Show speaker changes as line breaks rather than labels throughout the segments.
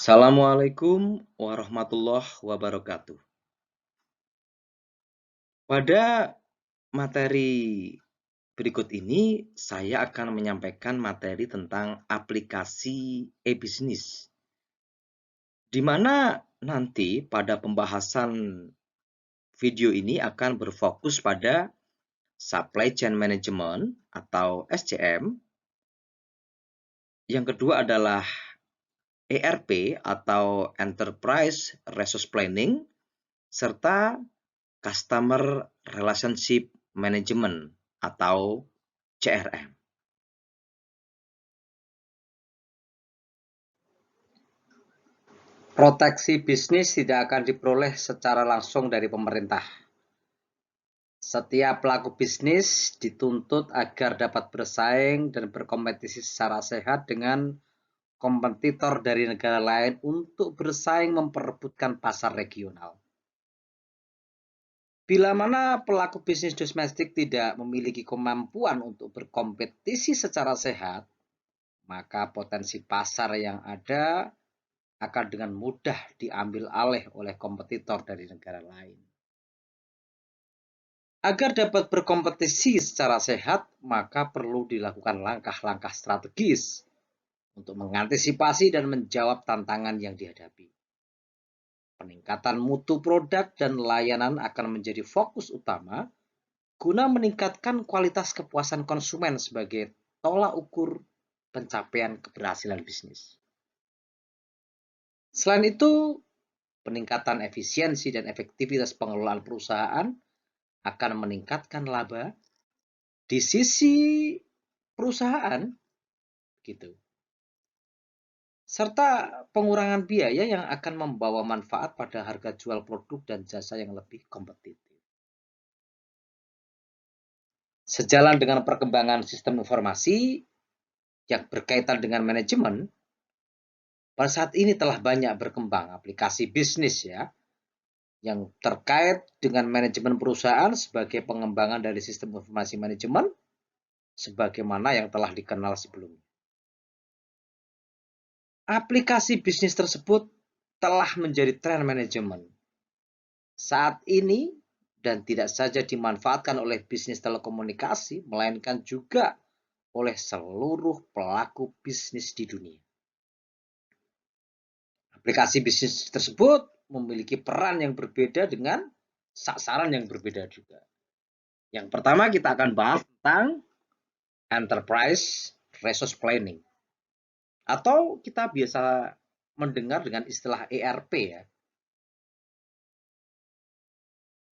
Assalamualaikum warahmatullahi wabarakatuh. Pada materi berikut ini, saya akan menyampaikan materi tentang aplikasi e-bisnis, di mana nanti pada pembahasan video ini akan berfokus pada Supply Chain Management atau SCM. Yang kedua adalah ERP atau Enterprise Resource Planning, serta Customer Relationship Management atau CRM.
Proteksi bisnis tidak akan diperoleh secara langsung dari pemerintah. Setiap pelaku bisnis dituntut agar dapat bersaing dan berkompetisi secara sehat dengan kompetitor dari negara lain untuk bersaing memperebutkan pasar regional. Bila mana pelaku bisnis domestik tidak memiliki kemampuan untuk berkompetisi secara sehat, maka potensi pasar yang ada akan dengan mudah diambil alih oleh kompetitor dari negara lain. Agar dapat berkompetisi secara sehat, maka perlu dilakukan langkah-langkah strategis untuk mengantisipasi dan menjawab tantangan yang dihadapi. Peningkatan mutu produk dan layanan akan menjadi fokus utama guna meningkatkan kualitas kepuasan konsumen sebagai tolak ukur pencapaian keberhasilan bisnis. Selain itu, peningkatan efisiensi dan efektivitas pengelolaan perusahaan akan meningkatkan laba di sisi perusahaan gitu. Serta pengurangan biaya yang akan membawa manfaat pada harga jual produk dan jasa yang lebih kompetitif. Sejalan dengan perkembangan sistem informasi yang berkaitan dengan manajemen, pada saat ini telah banyak berkembang aplikasi bisnis ya, yang terkait dengan manajemen perusahaan sebagai pengembangan dari sistem informasi manajemen sebagaimana yang telah dikenal sebelumnya. Aplikasi bisnis tersebut telah menjadi tren manajemen saat ini dan tidak saja dimanfaatkan oleh bisnis telekomunikasi, melainkan juga oleh seluruh pelaku bisnis di dunia. Aplikasi bisnis tersebut memiliki peran yang berbeda dengan sasaran yang berbeda juga. Yang pertama kita akan bahas tentang Enterprise Resource Planning, atau kita biasa mendengar dengan istilah ERP ya.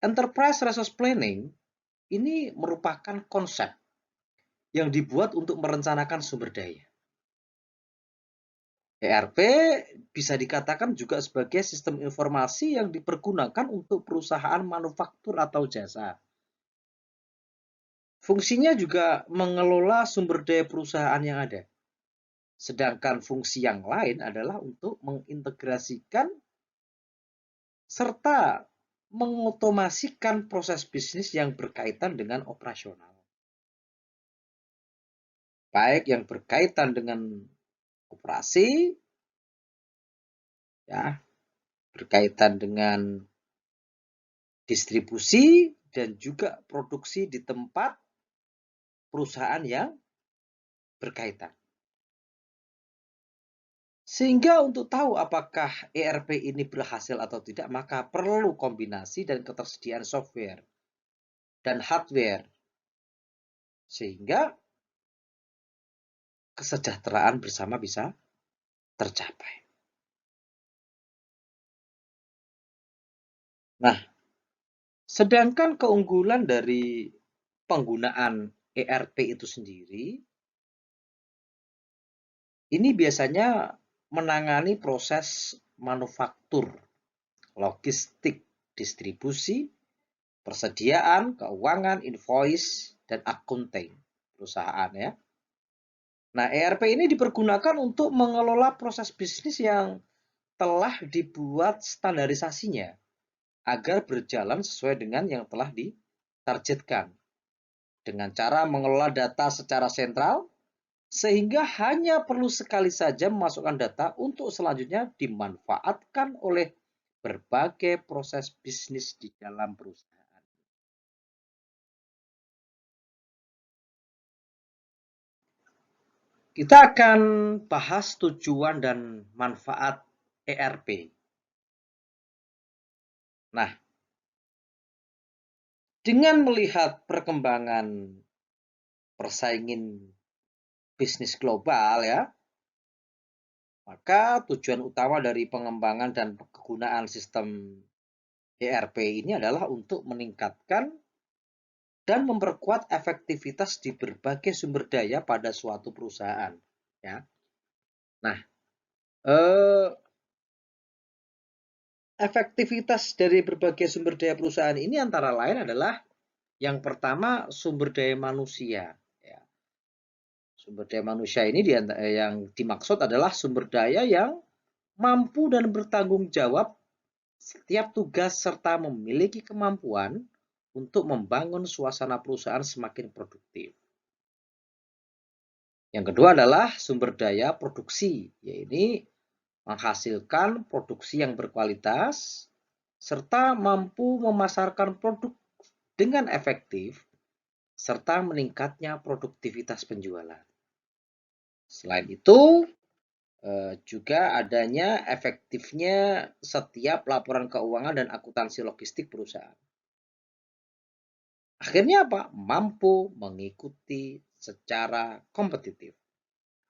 Enterprise Resource Planning ini merupakan konsep yang dibuat untuk merencanakan sumber daya. ERP bisa dikatakan juga sebagai sistem informasi yang dipergunakan untuk perusahaan manufaktur atau jasa. Fungsinya juga mengelola sumber daya perusahaan yang ada. Sedangkan fungsi yang lain adalah untuk mengintegrasikan serta mengotomasikan proses bisnis yang berkaitan dengan operasional. Baik yang berkaitan dengan operasi, ya, berkaitan dengan distribusi dan juga produksi di tempat perusahaan yang berkaitan. Sehingga untuk tahu apakah ERP ini berhasil atau tidak, maka perlu kombinasi dan ketersediaan software dan hardware. Sehingga kesejahteraan bersama bisa tercapai. Nah, sedangkan keunggulan dari penggunaan ERP itu sendiri, ini biasanya menangani proses manufaktur, logistik, distribusi, persediaan, keuangan, invoice, dan accounting perusahaan ya. Nah, ERP ini dipergunakan untuk mengelola proses bisnis yang telah dibuat standarisasinya agar berjalan sesuai dengan yang telah ditargetkan. Dengan cara mengelola data secara sentral, sehingga hanya perlu sekali saja memasukkan data untuk selanjutnya dimanfaatkan oleh berbagai proses bisnis di dalam perusahaan. Kita akan bahas tujuan dan manfaat ERP. Nah, dengan melihat perkembangan persaingan bisnis global ya, maka tujuan utama dari pengembangan dan kegunaan sistem ERP ini adalah untuk meningkatkan dan memperkuat efektivitas di berbagai sumber daya pada suatu perusahaan. Ya. Nah, efektivitas dari berbagai sumber daya perusahaan ini antara lain adalah yang pertama sumber daya manusia. Ya. Sumber daya manusia ini yang dimaksud adalah sumber daya yang mampu dan bertanggung jawab setiap tugas serta memiliki kemampuan untuk membangun suasana perusahaan semakin produktif. Yang kedua adalah sumber daya produksi, yaitu menghasilkan produksi yang berkualitas serta mampu memasarkan produk dengan efektif serta meningkatnya produktivitas penjualan. Selain itu, juga adanya efektifnya setiap laporan keuangan dan akuntansi logistik perusahaan. Akhirnya apa? Mampu mengikuti secara kompetitif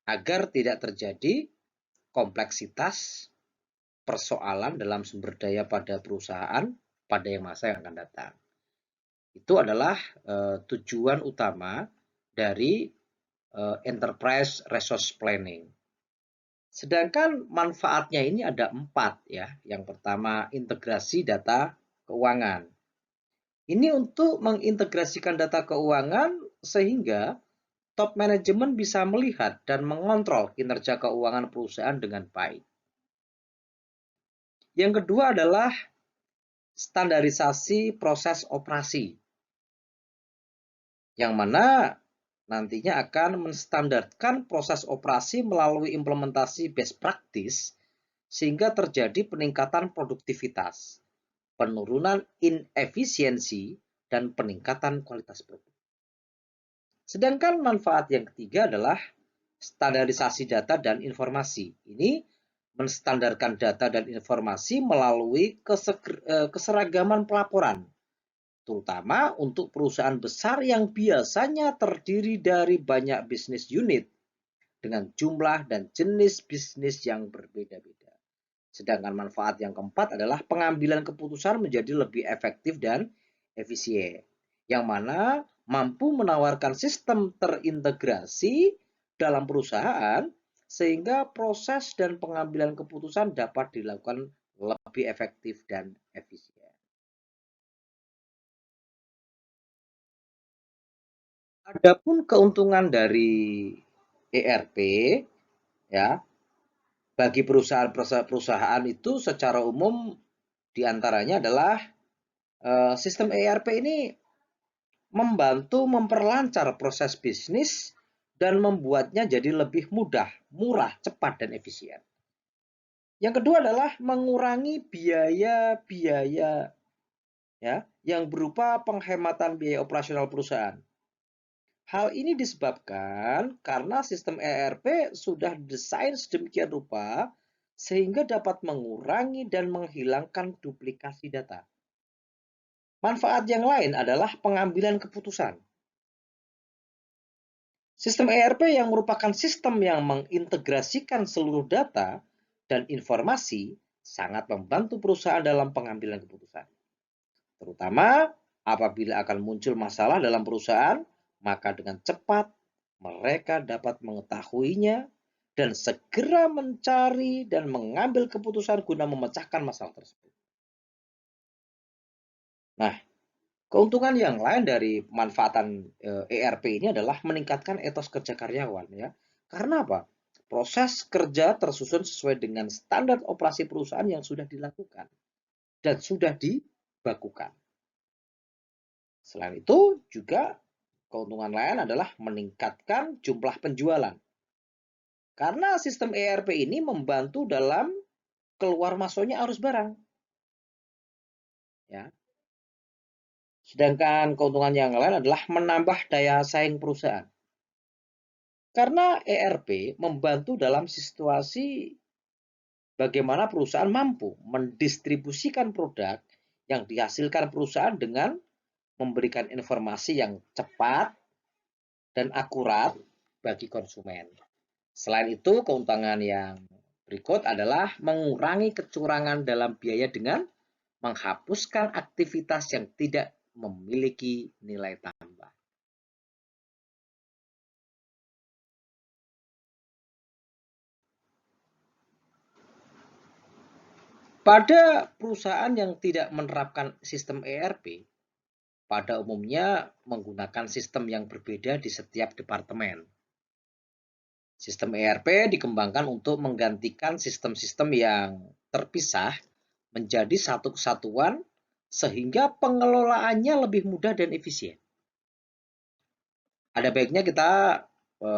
agar tidak terjadi kompleksitas persoalan dalam sumber daya pada perusahaan pada masa yang akan datang. Itu adalah tujuan utama dari enterprise resource planning. Sedangkan manfaatnya ini ada 4 ya. Yang pertama integrasi data keuangan. Ini untuk mengintegrasikan data keuangan sehingga top manajemen bisa melihat dan mengontrol kinerja keuangan perusahaan dengan baik. Yang kedua adalah standarisasi proses operasi, yang mana nantinya akan menstandarkan proses operasi melalui implementasi best practice sehingga terjadi peningkatan produktivitas, penurunan inefisiensi, dan peningkatan kualitas produk. Sedangkan manfaat yang ketiga adalah standarisasi data dan informasi. Ini menstandarkan data dan informasi melalui keseragaman pelaporan, terutama untuk perusahaan besar yang biasanya terdiri dari banyak bisnis unit dengan jumlah dan jenis bisnis yang berbeda-beda. Sedangkan manfaat yang keempat adalah pengambilan keputusan menjadi lebih efektif dan efisien, yang mana mampu menawarkan sistem terintegrasi dalam perusahaan sehingga proses dan pengambilan keputusan dapat dilakukan lebih efektif dan efisien. Adapun keuntungan dari ERP ya, bagi perusahaan itu secara umum diantaranya adalah sistem ERP ini membantu memperlancar proses bisnis dan membuatnya jadi lebih mudah, murah, cepat, dan efisien. Yang kedua adalah mengurangi biaya-biaya ya, yang berupa penghematan biaya operasional perusahaan. Hal ini disebabkan karena sistem ERP sudah didesain sedemikian rupa sehingga dapat mengurangi dan menghilangkan duplikasi data. Manfaat yang lain adalah pengambilan keputusan. Sistem ERP yang merupakan sistem yang mengintegrasikan seluruh data dan informasi sangat membantu perusahaan dalam pengambilan keputusan. Terutama apabila akan muncul masalah dalam perusahaan, maka dengan cepat mereka dapat mengetahuinya dan segera mencari dan mengambil keputusan guna memecahkan masalah tersebut. Nah, keuntungan yang lain dari pemanfaatan ERP ini adalah meningkatkan etos kerja karyawan ya. Karena apa? Proses kerja tersusun sesuai dengan standar operasi perusahaan yang sudah dilakukan dan sudah dibakukan. Selain itu juga keuntungan lain adalah meningkatkan jumlah penjualan. Karena sistem ERP ini membantu dalam keluar masuknya arus barang. Ya. Sedangkan keuntungan yang lain adalah menambah daya saing perusahaan. Karena ERP membantu dalam situasi bagaimana perusahaan mampu mendistribusikan produk yang dihasilkan perusahaan dengan memberikan informasi yang cepat dan akurat bagi konsumen. Selain itu, keuntungan yang berikut adalah mengurangi kecurangan dalam biaya dengan menghapuskan aktivitas yang tidak memiliki nilai tambah. Pada perusahaan yang tidak menerapkan sistem ERP, pada umumnya menggunakan sistem yang berbeda di setiap departemen. Sistem ERP dikembangkan untuk menggantikan sistem-sistem yang terpisah menjadi satu kesatuan sehingga pengelolaannya lebih mudah dan efisien. Ada baiknya kita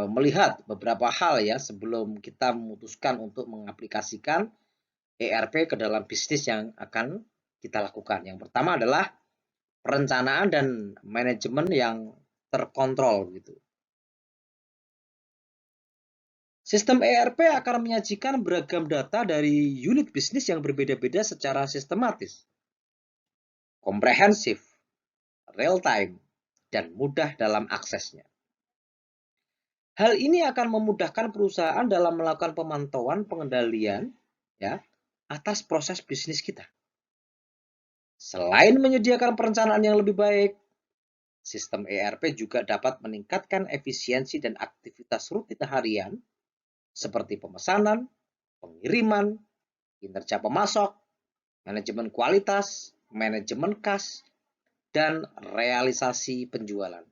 melihat beberapa hal ya sebelum kita memutuskan untuk mengaplikasikan ERP ke dalam bisnis yang akan kita lakukan. Yang pertama adalah perencanaan dan manajemen yang terkontrol gitu. Sistem ERP akan menyajikan beragam data dari unit bisnis yang berbeda-beda secara sistematis, komprehensif, real time, dan mudah dalam aksesnya. Hal ini akan memudahkan perusahaan dalam melakukan pemantauan pengendalian ya atas proses bisnis kita. Selain menyediakan perencanaan yang lebih baik, sistem ERP juga dapat meningkatkan efisiensi dan aktivitas rutin harian seperti pemesanan, pengiriman, kinerja pemasok, manajemen kualitas, manajemen kas, dan realisasi penjualan.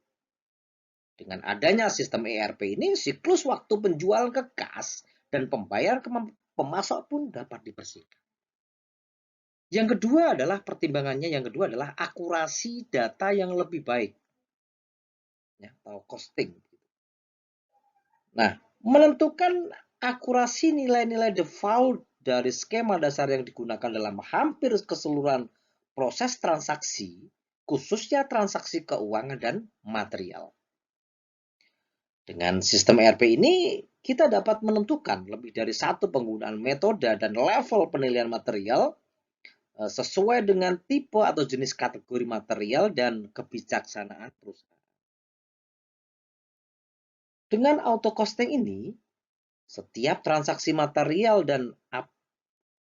Dengan adanya sistem ERP ini, siklus waktu penjualan ke kas dan pembayaran ke pemasok pun dapat dipersingkat. Yang kedua adalah pertimbangannya, yang kedua adalah akurasi data yang lebih baik. Ya, atau costing. Nah, menentukan akurasi nilai-nilai default dari skema dasar yang digunakan dalam hampir keseluruhan proses transaksi, khususnya transaksi keuangan dan material. Dengan sistem ERP ini, kita dapat menentukan lebih dari satu penggunaan metode dan level penilaian material sesuai dengan tipe atau jenis kategori material dan kebijaksanaan perusahaan. Dengan auto costing ini, setiap transaksi material dan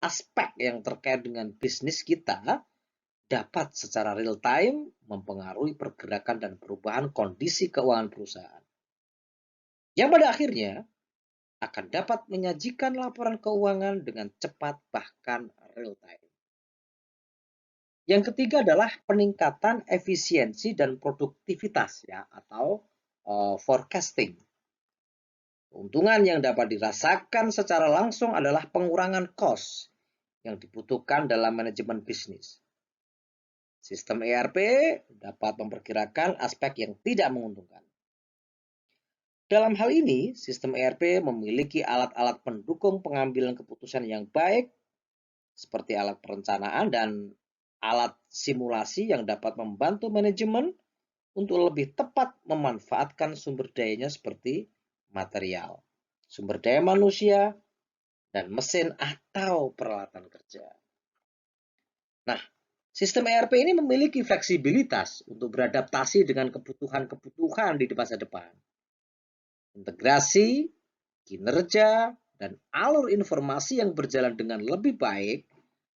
aspek yang terkait dengan bisnis kita dapat secara real time mempengaruhi pergerakan dan perubahan kondisi keuangan perusahaan. Yang pada akhirnya akan dapat menyajikan laporan keuangan dengan cepat bahkan real time. Yang ketiga adalah peningkatan efisiensi dan produktivitas ya atau forecasting. Keuntungan yang dapat dirasakan secara langsung adalah pengurangan cost yang dibutuhkan dalam manajemen bisnis. Sistem ERP dapat memperkirakan aspek yang tidak menguntungkan. Dalam hal ini, sistem ERP memiliki alat-alat pendukung pengambilan keputusan yang baik, seperti alat perencanaan dan alat simulasi yang dapat membantu manajemen untuk lebih tepat memanfaatkan sumber dayanya seperti material, sumber daya manusia, dan mesin atau peralatan kerja. Nah, sistem ERP ini memiliki fleksibilitas untuk beradaptasi dengan kebutuhan-kebutuhan di masa depan. Integrasi, kinerja, dan alur informasi yang berjalan dengan lebih baik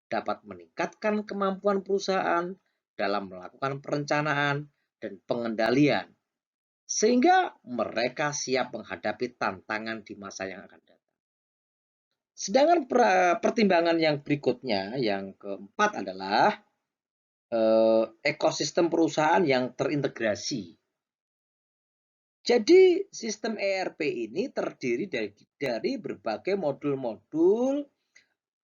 dapat meningkatkan kemampuan perusahaan dalam melakukan perencanaan dan pengendalian, sehingga mereka siap menghadapi tantangan di masa yang akan datang. Sedangkan pertimbangan yang berikutnya, yang keempat adalah ekosistem perusahaan yang terintegrasi. Jadi sistem ERP ini terdiri dari berbagai modul-modul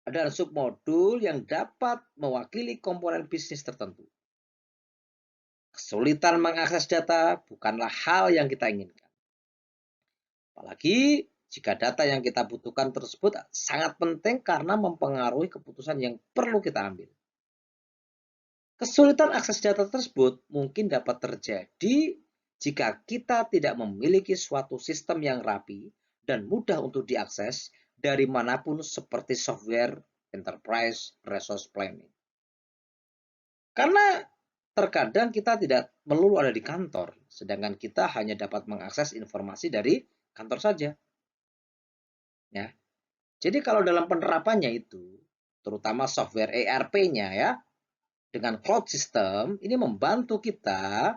dan submodul yang dapat mewakili komponen bisnis tertentu. Kesulitan mengakses data bukanlah hal yang kita inginkan. Apalagi jika data yang kita butuhkan tersebut sangat penting karena mempengaruhi keputusan yang perlu kita ambil. Kesulitan akses data tersebut mungkin dapat terjadi jika kita tidak memiliki suatu sistem yang rapi dan mudah untuk diakses dari manapun seperti software enterprise resource planning. Karena terkadang kita tidak melulu ada di kantor, sedangkan kita hanya dapat mengakses informasi dari kantor saja. Ya. Jadi kalau dalam penerapannya itu, terutama software ERP-nya ya, dengan cloud system, ini membantu kita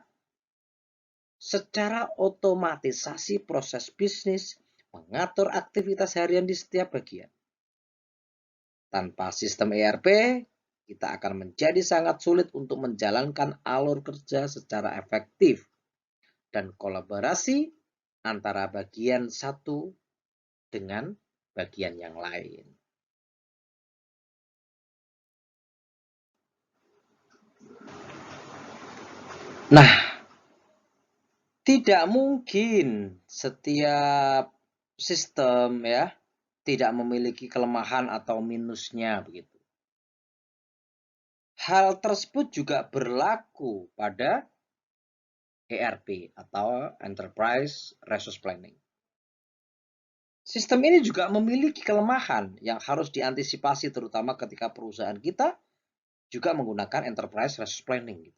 secara otomatisasi proses bisnis, mengatur aktivitas harian di setiap bagian. Tanpa sistem ERP, kita akan menjadi sangat sulit untuk menjalankan alur kerja secara efektif dan kolaborasi antara bagian satu dengan bagian yang lain. Nah, tidak mungkin setiap sistem ya tidak memiliki kelemahan atau minusnya begitu. Hal tersebut juga berlaku pada ERP atau Enterprise Resource Planning. Sistem ini juga memiliki kelemahan yang harus diantisipasi terutama ketika perusahaan kita juga menggunakan Enterprise Resource Planning.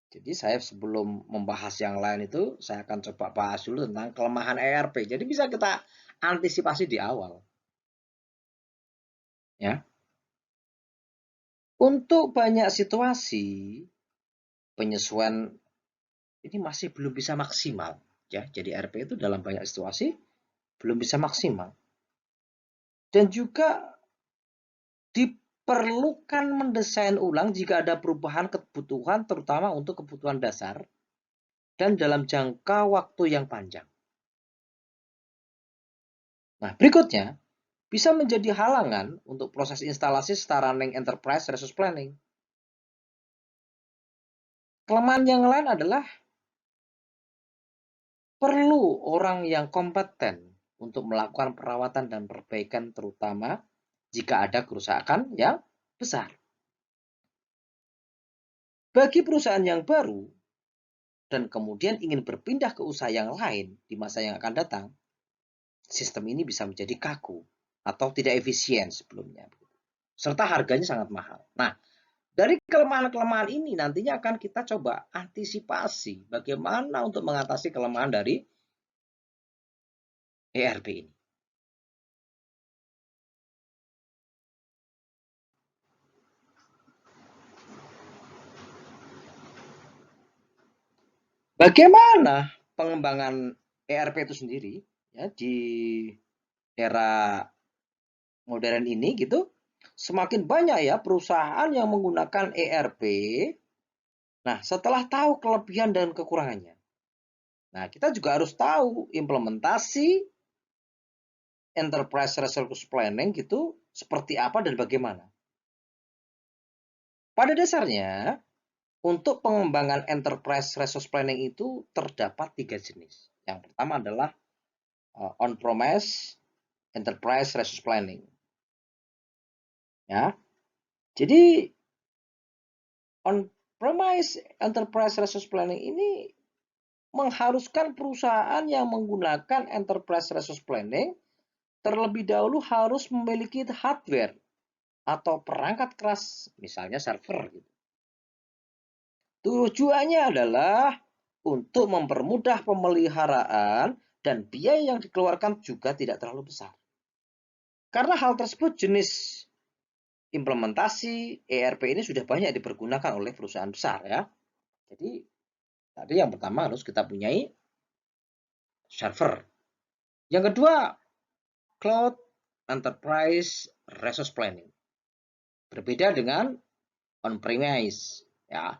Jadi saya sebelum membahas yang lain itu, saya akan coba bahas dulu tentang kelemahan ERP. Jadi bisa kita antisipasi di awal. Ya. Untuk banyak situasi, penyesuaian ini masih belum bisa maksimal. Ya, jadi ERP itu dalam banyak situasi belum bisa maksimal. Dan juga diperlukan mendesain ulang jika ada perubahan kebutuhan, terutama untuk kebutuhan dasar, dan dalam jangka waktu yang panjang. Nah, berikutnya, bisa menjadi halangan untuk proses instalasi secara running enterprise resource planning. Kelemahan yang lain adalah perlu orang yang kompeten untuk melakukan perawatan dan perbaikan terutama jika ada kerusakan yang besar. Bagi perusahaan yang baru dan kemudian ingin berpindah ke usaha yang lain di masa yang akan datang, sistem ini bisa menjadi kaku atau tidak efisien sebelumnya. Serta harganya sangat mahal. Nah, dari kelemahan-kelemahan ini nantinya akan kita coba antisipasi bagaimana untuk mengatasi kelemahan dari ERP ini. Bagaimana pengembangan ERP itu sendiri ya di era modern ini gitu? Semakin banyak ya perusahaan yang menggunakan ERP. Nah, setelah tahu kelebihan dan kekurangannya. Nah, kita juga harus tahu implementasi Enterprise Resource Planning gitu seperti apa dan bagaimana. Pada dasarnya, untuk pengembangan Enterprise Resource Planning itu terdapat 3 jenis. Yang pertama adalah on-premise Enterprise Resource Planning. Ya, jadi on-premise Enterprise Resource Planning ini mengharuskan perusahaan yang menggunakan Enterprise Resource Planning terlebih dahulu harus memiliki hardware atau perangkat keras, misalnya server. Tujuannya adalah untuk mempermudah pemeliharaan dan biaya yang dikeluarkan juga tidak terlalu besar. Karena hal tersebut jenis implementasi ERP ini sudah banyak dipergunakan oleh perusahaan besar ya. Jadi tadi yang pertama harus kita punyai server. Yang kedua, Cloud Enterprise Resource Planning. Berbeda dengan on-premise ya.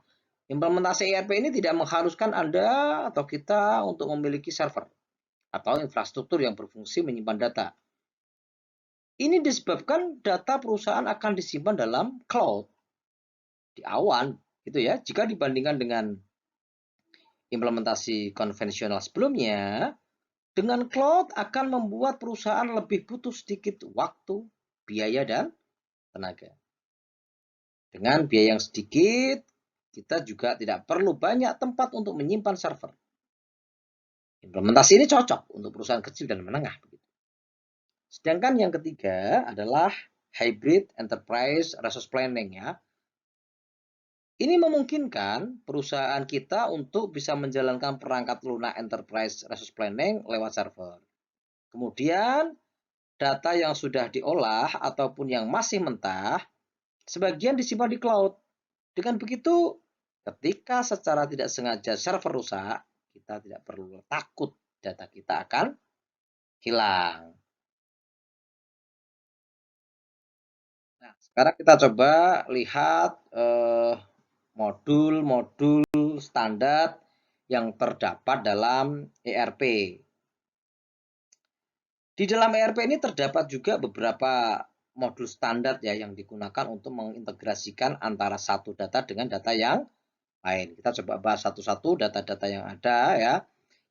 Implementasi ERP ini tidak mengharuskan Anda atau kita untuk memiliki server atau infrastruktur yang berfungsi menyimpan data. Ini disebabkan data perusahaan akan disimpan dalam cloud, di awan, gitu ya. Jika dibandingkan dengan implementasi konvensional sebelumnya, Dengan cloud akan membuat perusahaan lebih butuh sedikit waktu, biaya, dan tenaga. Dengan biaya yang sedikit, kita juga tidak perlu banyak tempat untuk menyimpan server. Implementasi ini cocok untuk perusahaan kecil dan menengah. Sedangkan yang ketiga adalah hybrid enterprise resource planning ya. Ini memungkinkan perusahaan kita untuk bisa menjalankan perangkat lunak enterprise resource planning lewat server. Kemudian data yang sudah diolah ataupun yang masih mentah, sebagian disimpan di cloud. Dengan begitu, ketika secara tidak sengaja server rusak, kita tidak perlu takut data kita akan hilang. Nah, sekarang kita coba lihat modul-modul standar yang terdapat dalam ERP. Di dalam ERP ini terdapat juga beberapa modul standar ya yang digunakan untuk mengintegrasikan antara satu data dengan data yang lain. Kita coba bahas satu-satu data-data yang ada ya.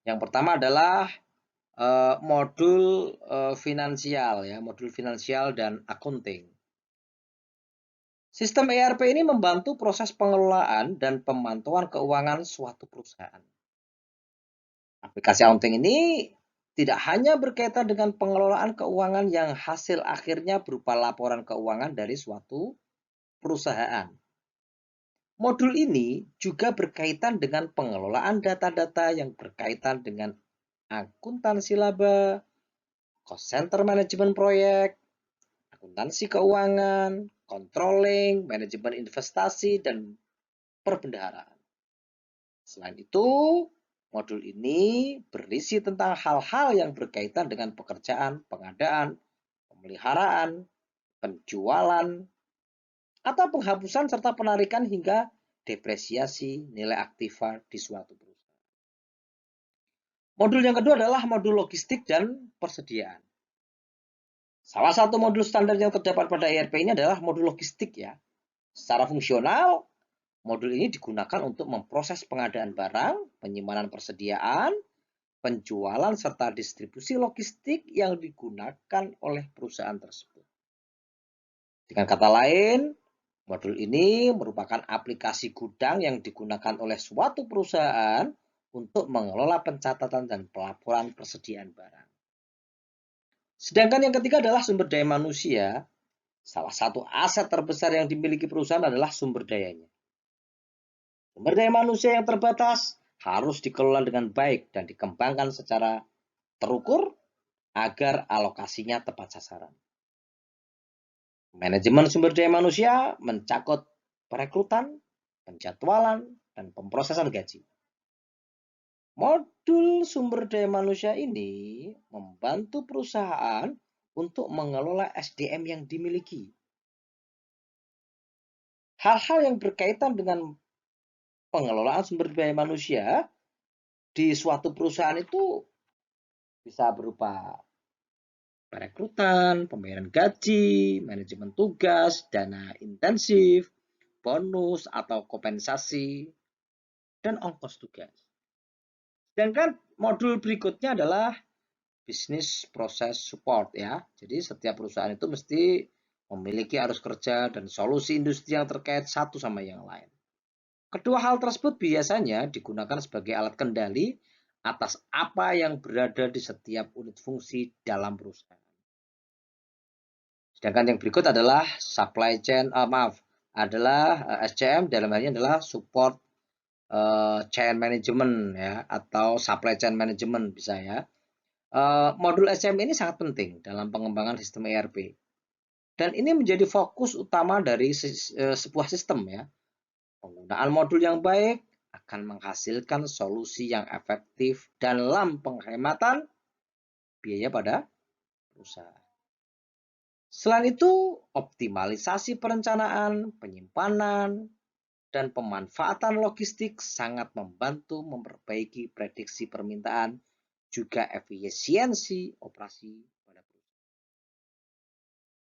Yang pertama adalah modul finansial ya, modul finansial dan accounting. Sistem ERP ini membantu proses pengelolaan dan pemantauan keuangan suatu perusahaan. Aplikasi accounting ini tidak hanya berkaitan dengan pengelolaan keuangan yang hasil akhirnya berupa laporan keuangan dari suatu perusahaan. Modul ini juga berkaitan dengan pengelolaan data-data yang berkaitan dengan akuntansi laba, cost center manajemen proyek, akuntansi keuangan, controlling, manajemen investasi, dan perbendaharaan. Selain itu, modul ini berisi tentang hal-hal yang berkaitan dengan pekerjaan, pengadaan, pemeliharaan, penjualan, atau penghapusan serta penarikan hingga depresiasi nilai aktiva di suatu perusahaan. Modul yang kedua adalah modul logistik dan persediaan. Salah satu modul standar yang terdapat pada ERP ini adalah modul logistik ya. Secara fungsional, modul ini digunakan untuk memproses pengadaan barang, penyimpanan persediaan, penjualan, serta distribusi logistik yang digunakan oleh perusahaan tersebut. Dengan kata lain, modul ini merupakan aplikasi gudang yang digunakan oleh suatu perusahaan untuk mengelola pencatatan dan pelaporan persediaan barang. Sedangkan yang ketiga adalah sumber daya manusia. Salah satu aset terbesar yang dimiliki perusahaan adalah sumber dayanya. Sumber daya manusia yang terbatas harus dikelola dengan baik dan dikembangkan secara terukur agar alokasinya tepat sasaran. Manajemen sumber daya manusia mencakup perekrutan, penjadwalan, dan pemrosesan gaji. Modul sumber daya manusia ini membantu perusahaan untuk mengelola SDM yang dimiliki. Hal-hal yang berkaitan dengan pengelolaan sumber daya manusia di suatu perusahaan itu bisa berupa perekrutan, pembayaran gaji, manajemen tugas, dana intensif, bonus atau kompensasi, dan ongkos tugas. Sedangkan modul berikutnya adalah bisnis proses support ya. Jadi setiap perusahaan itu mesti memiliki arus kerja dan solusi industri yang terkait satu sama yang lain. Kedua hal tersebut biasanya digunakan sebagai alat kendali atas apa yang berada di setiap unit fungsi dalam perusahaan. Sedangkan yang berikut adalah supply chain, adalah SCM, dalam hal ini adalah support chain management ya, atau supply chain management bisa ya. Modul SCM ini sangat penting dalam pengembangan sistem ERP. Dan ini menjadi fokus utama dari sebuah sistem ya. Penggunaan modul yang baik akan menghasilkan solusi yang efektif dalam penghematan biaya pada perusahaan. Selain itu, optimalisasi perencanaan, penyimpanan, dan pemanfaatan logistik sangat membantu memperbaiki prediksi permintaan, juga efisiensi operasi pada perusahaan.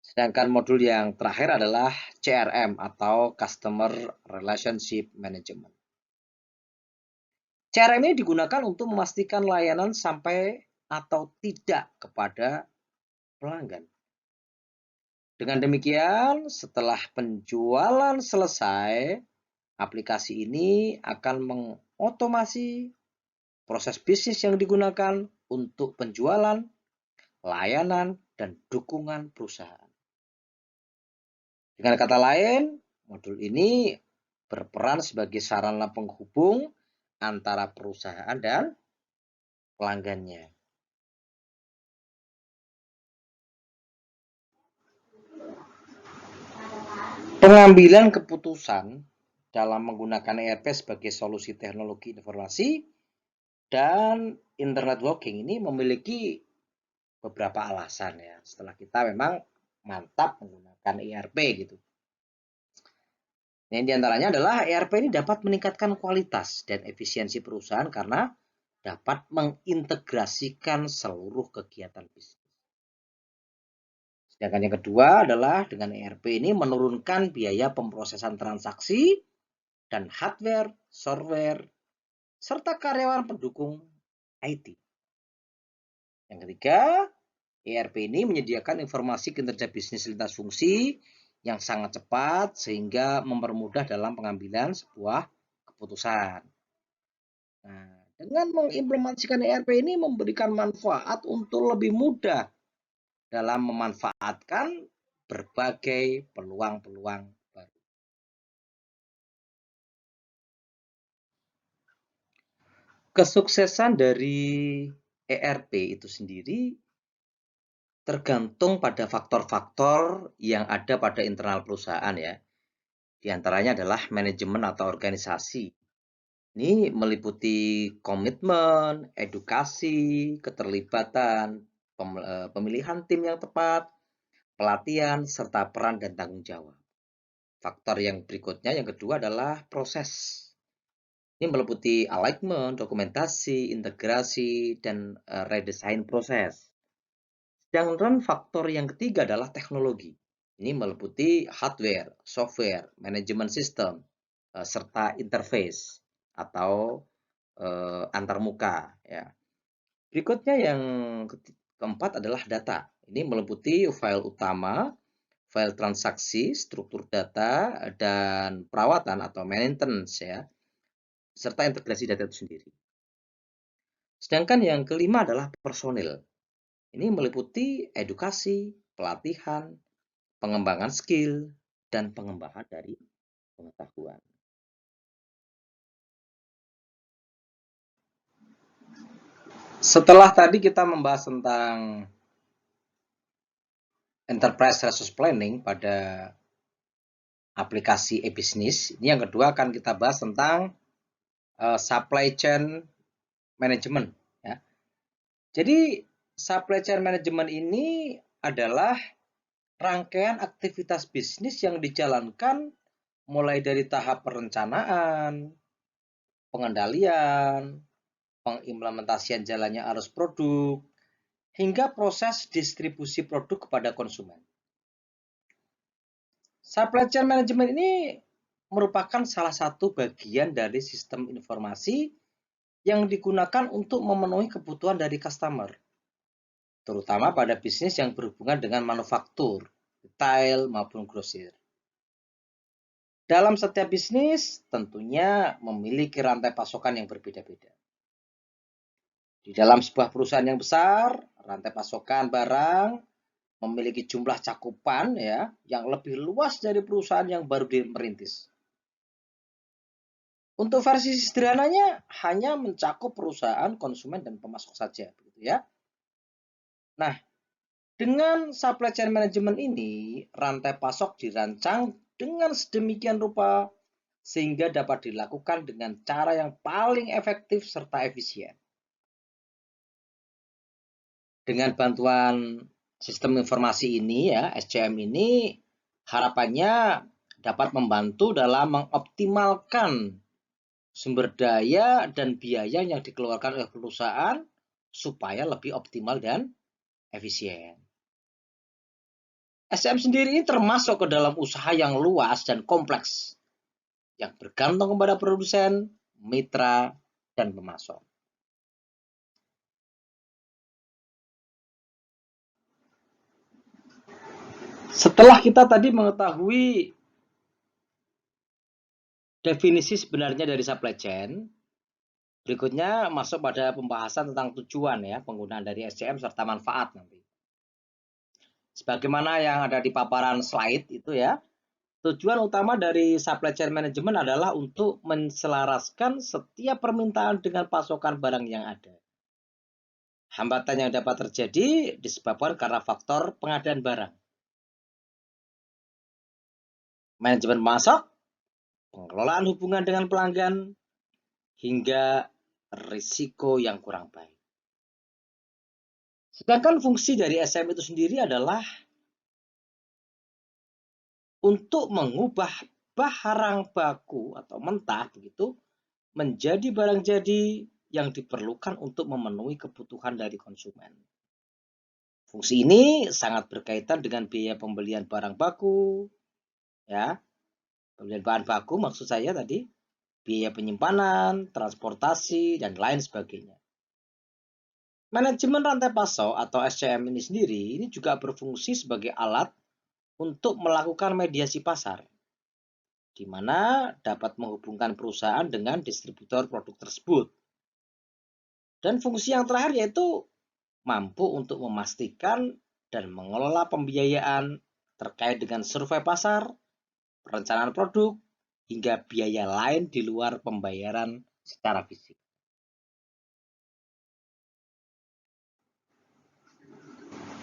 Sedangkan modul yang terakhir adalah CRM atau Customer Relationship Management. CRM ini digunakan untuk memastikan layanan sampai atau tidak kepada pelanggan. Dengan demikian, setelah penjualan selesai, aplikasi ini akan mengotomasi proses bisnis yang digunakan untuk penjualan, layanan, dan dukungan perusahaan. Dengan kata lain, modul ini berperan sebagai sarana penghubung antara perusahaan dan pelanggannya. Pengambilan keputusan dalam menggunakan ERP sebagai solusi teknologi informasi dan internet working ini memiliki beberapa alasan ya. Setelah kita memang mantap menggunakan ERP gitu. Yang diantaranya adalah ERP ini dapat meningkatkan kualitas dan efisiensi perusahaan karena dapat mengintegrasikan seluruh kegiatan bisnis. Sedangkan yang kedua adalah dengan ERP ini menurunkan biaya pemrosesan transaksi dan hardware, software, serta karyawan pendukung IT. Yang ketiga, ERP ini menyediakan informasi kinerja bisnis lintas fungsi yang sangat cepat sehingga mempermudah dalam pengambilan sebuah keputusan. Nah, dengan mengimplementasikan ERP ini memberikan manfaat untuk lebih mudah dalam memanfaatkan berbagai peluang-peluang baru. Kesuksesan dari ERP itu sendiri tergantung pada faktor-faktor yang ada pada internal perusahaan ya. Di antaranya adalah manajemen atau organisasi. Ini meliputi komitmen, edukasi, keterlibatan, pemilihan tim yang tepat, pelatihan, serta peran dan tanggung jawab. Faktor yang berikutnya, yang kedua adalah proses. Ini meliputi alignment, dokumentasi, integrasi, dan redesign proses. Sedangkan faktor yang ketiga adalah teknologi. Ini meliputi hardware, software, manajemen sistem, serta interface atau antarmuka. Ya. Berikutnya yang keempat adalah data. Ini meliputi file utama, file transaksi, struktur data, dan perawatan atau maintenance ya, serta integrasi data itu sendiri. Sedangkan yang kelima adalah personil. Ini meliputi edukasi, pelatihan, pengembangan skill, dan pengembangan dari pengetahuan. Setelah tadi kita membahas tentang enterprise resource planning pada aplikasi e-business, ini yang kedua akan kita bahas tentang supply chain management. Ya. Jadi supply chain management ini adalah rangkaian aktivitas bisnis yang dijalankan mulai dari tahap perencanaan, pengendalian, pengimplementasian jalannya arus produk, hingga proses distribusi produk kepada konsumen. Supply chain management ini merupakan salah satu bagian dari sistem informasi yang digunakan untuk memenuhi kebutuhan dari customer, terutama pada bisnis yang berhubungan dengan manufaktur, retail, maupun grosir. Dalam setiap bisnis, tentunya memiliki rantai pasokan yang berbeda-beda. Di dalam sebuah perusahaan yang besar, rantai pasokan barang memiliki jumlah cakupan ya yang lebih luas dari perusahaan yang baru merintis. Untuk versi sederhananya hanya mencakup perusahaan, konsumen, dan pemasok saja, begitu ya. Nah, dengan supply chain management ini, rantai pasok dirancang dengan sedemikian rupa sehingga dapat dilakukan dengan cara yang paling efektif serta efisien. Dengan bantuan sistem informasi ini ya, SCM ini harapannya dapat membantu dalam mengoptimalkan sumber daya dan biaya yang dikeluarkan oleh perusahaan supaya lebih optimal dan efisien. SCM sendiri ini termasuk ke dalam usaha yang luas dan kompleks yang bergantung kepada produsen, mitra, dan pemasok. Setelah kita tadi mengetahui definisi sebenarnya dari supply chain, berikutnya masuk pada pembahasan tentang tujuan ya, penggunaan dari SCM serta manfaat nanti. Sebagaimana yang ada di paparan slide itu ya, tujuan utama dari supply chain management adalah untuk menselaraskan setiap permintaan dengan pasokan barang yang ada. Hambatan yang dapat terjadi disebabkan karena faktor pengadaan barang. Manajemen pasok, pengelolaan hubungan dengan pelanggan, hingga risiko yang kurang baik. Sedangkan fungsi dari SM itu sendiri adalah untuk mengubah barang baku atau mentah begitu menjadi barang jadi yang diperlukan untuk memenuhi kebutuhan dari konsumen. Fungsi ini sangat berkaitan dengan biaya pembelian barang baku, ya. Pembelian bahan baku maksud saya tadi, biaya penyimpanan, transportasi, dan lain sebagainya. Manajemen rantai pasok atau SCM ini sendiri ini juga berfungsi sebagai alat untuk melakukan mediasi pasar, di mana dapat menghubungkan perusahaan dengan distributor produk tersebut. Dan fungsi yang terakhir yaitu mampu untuk memastikan dan mengelola pembiayaan terkait dengan survei pasar, perencanaan produk, hingga biaya lain di luar pembayaran secara fisik.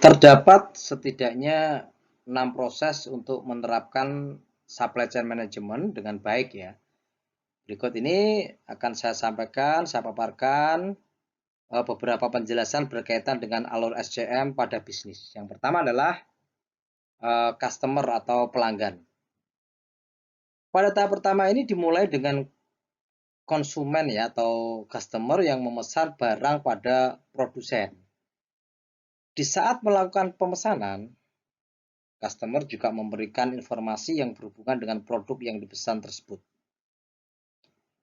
Terdapat setidaknya 6 proses untuk menerapkan supply chain management dengan baik ya. Berikut ini akan saya sampaikan, saya paparkan beberapa penjelasan berkaitan dengan alur SCM pada bisnis. Yang pertama adalah customer atau pelanggan. Pada tahap pertama ini dimulai dengan konsumen ya atau customer yang memesan barang pada produsen. Di saat melakukan pemesanan, customer juga memberikan informasi yang berhubungan dengan produk yang dipesan tersebut.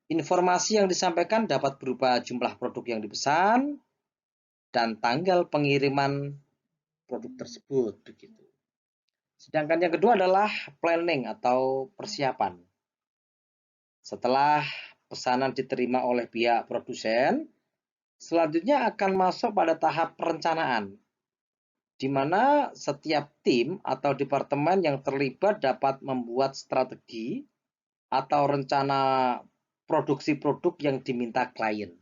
Informasi yang disampaikan dapat berupa jumlah produk yang dipesan dan tanggal pengiriman produk tersebut begitu. Sedangkan yang kedua adalah planning atau persiapan. Setelah pesanan diterima oleh pihak produsen, selanjutnya akan masuk pada tahap perencanaan, di mana setiap tim atau departemen yang terlibat dapat membuat strategi atau rencana produksi produk yang diminta klien.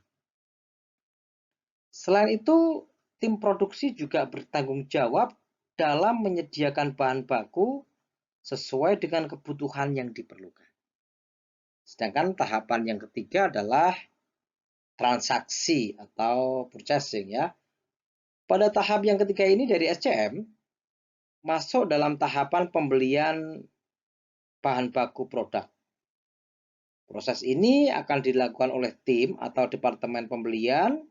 Selain itu, tim produksi juga bertanggung jawab dalam menyediakan bahan baku sesuai dengan kebutuhan yang diperlukan. Sedangkan tahapan yang ketiga adalah transaksi atau purchasing ya. Pada tahap yang ketiga ini dari SCM masuk dalam tahapan pembelian bahan baku produk. Proses ini akan dilakukan oleh tim atau departemen pembelian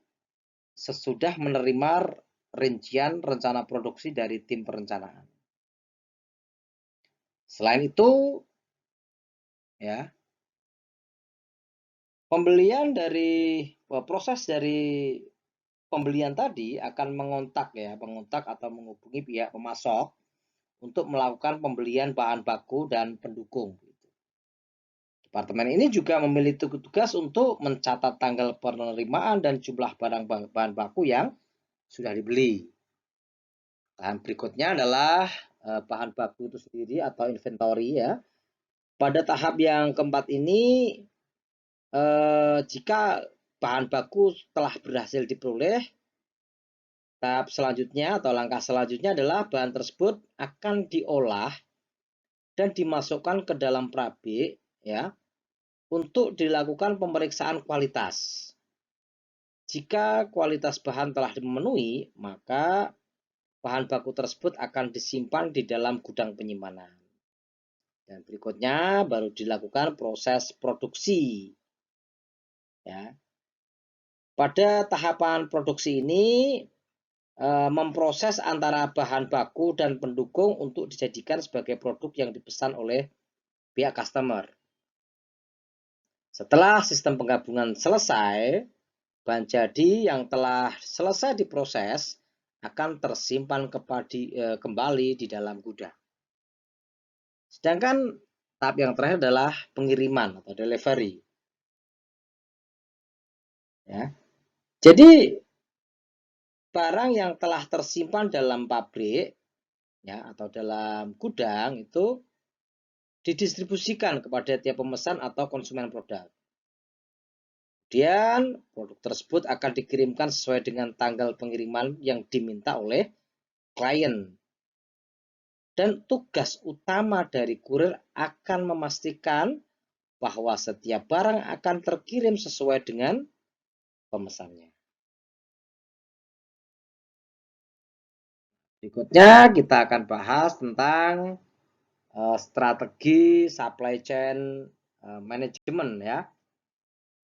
sesudah menerima rincian rencana produksi dari tim perencanaan. Selain itu, ya, proses dari pembelian tadi akan mengontak atau menghubungi pihak pemasok untuk melakukan pembelian bahan baku dan pendukung. Departemen ini juga memiliki tugas untuk mencatat tanggal penerimaan dan jumlah bahan baku yang sudah dibeli. Dan berikutnya adalah bahan baku itu sendiri atau inventory ya. Pada tahap yang keempat ini, jika bahan baku telah berhasil diperoleh, tahap selanjutnya atau langkah selanjutnya adalah bahan tersebut akan diolah dan dimasukkan ke dalam pabrik ya untuk dilakukan pemeriksaan kualitas. Jika kualitas bahan telah dimenuhi, maka bahan baku tersebut akan disimpan di dalam gudang penyimpanan. Dan berikutnya baru dilakukan proses produksi. Ya. Pada tahapan produksi ini memproses antara bahan baku dan pendukung untuk dijadikan sebagai produk yang dipesan oleh pihak customer. Setelah sistem penggabungan selesai, bahan jadi yang telah selesai diproses akan tersimpan kembali di dalam gudang. Sedangkan tahap yang terakhir adalah pengiriman atau delivery. Ya. Jadi barang yang telah tersimpan dalam pabrik ya atau dalam gudang itu didistribusikan kepada tiap pemesan atau konsumen produk. Kemudian produk tersebut akan dikirimkan sesuai dengan tanggal pengiriman yang diminta oleh klien. Dan tugas utama dari kurir akan memastikan bahwa setiap barang akan terkirim sesuai dengan pemesannya. Berikutnya kita akan bahas tentang strategi supply chain management ya.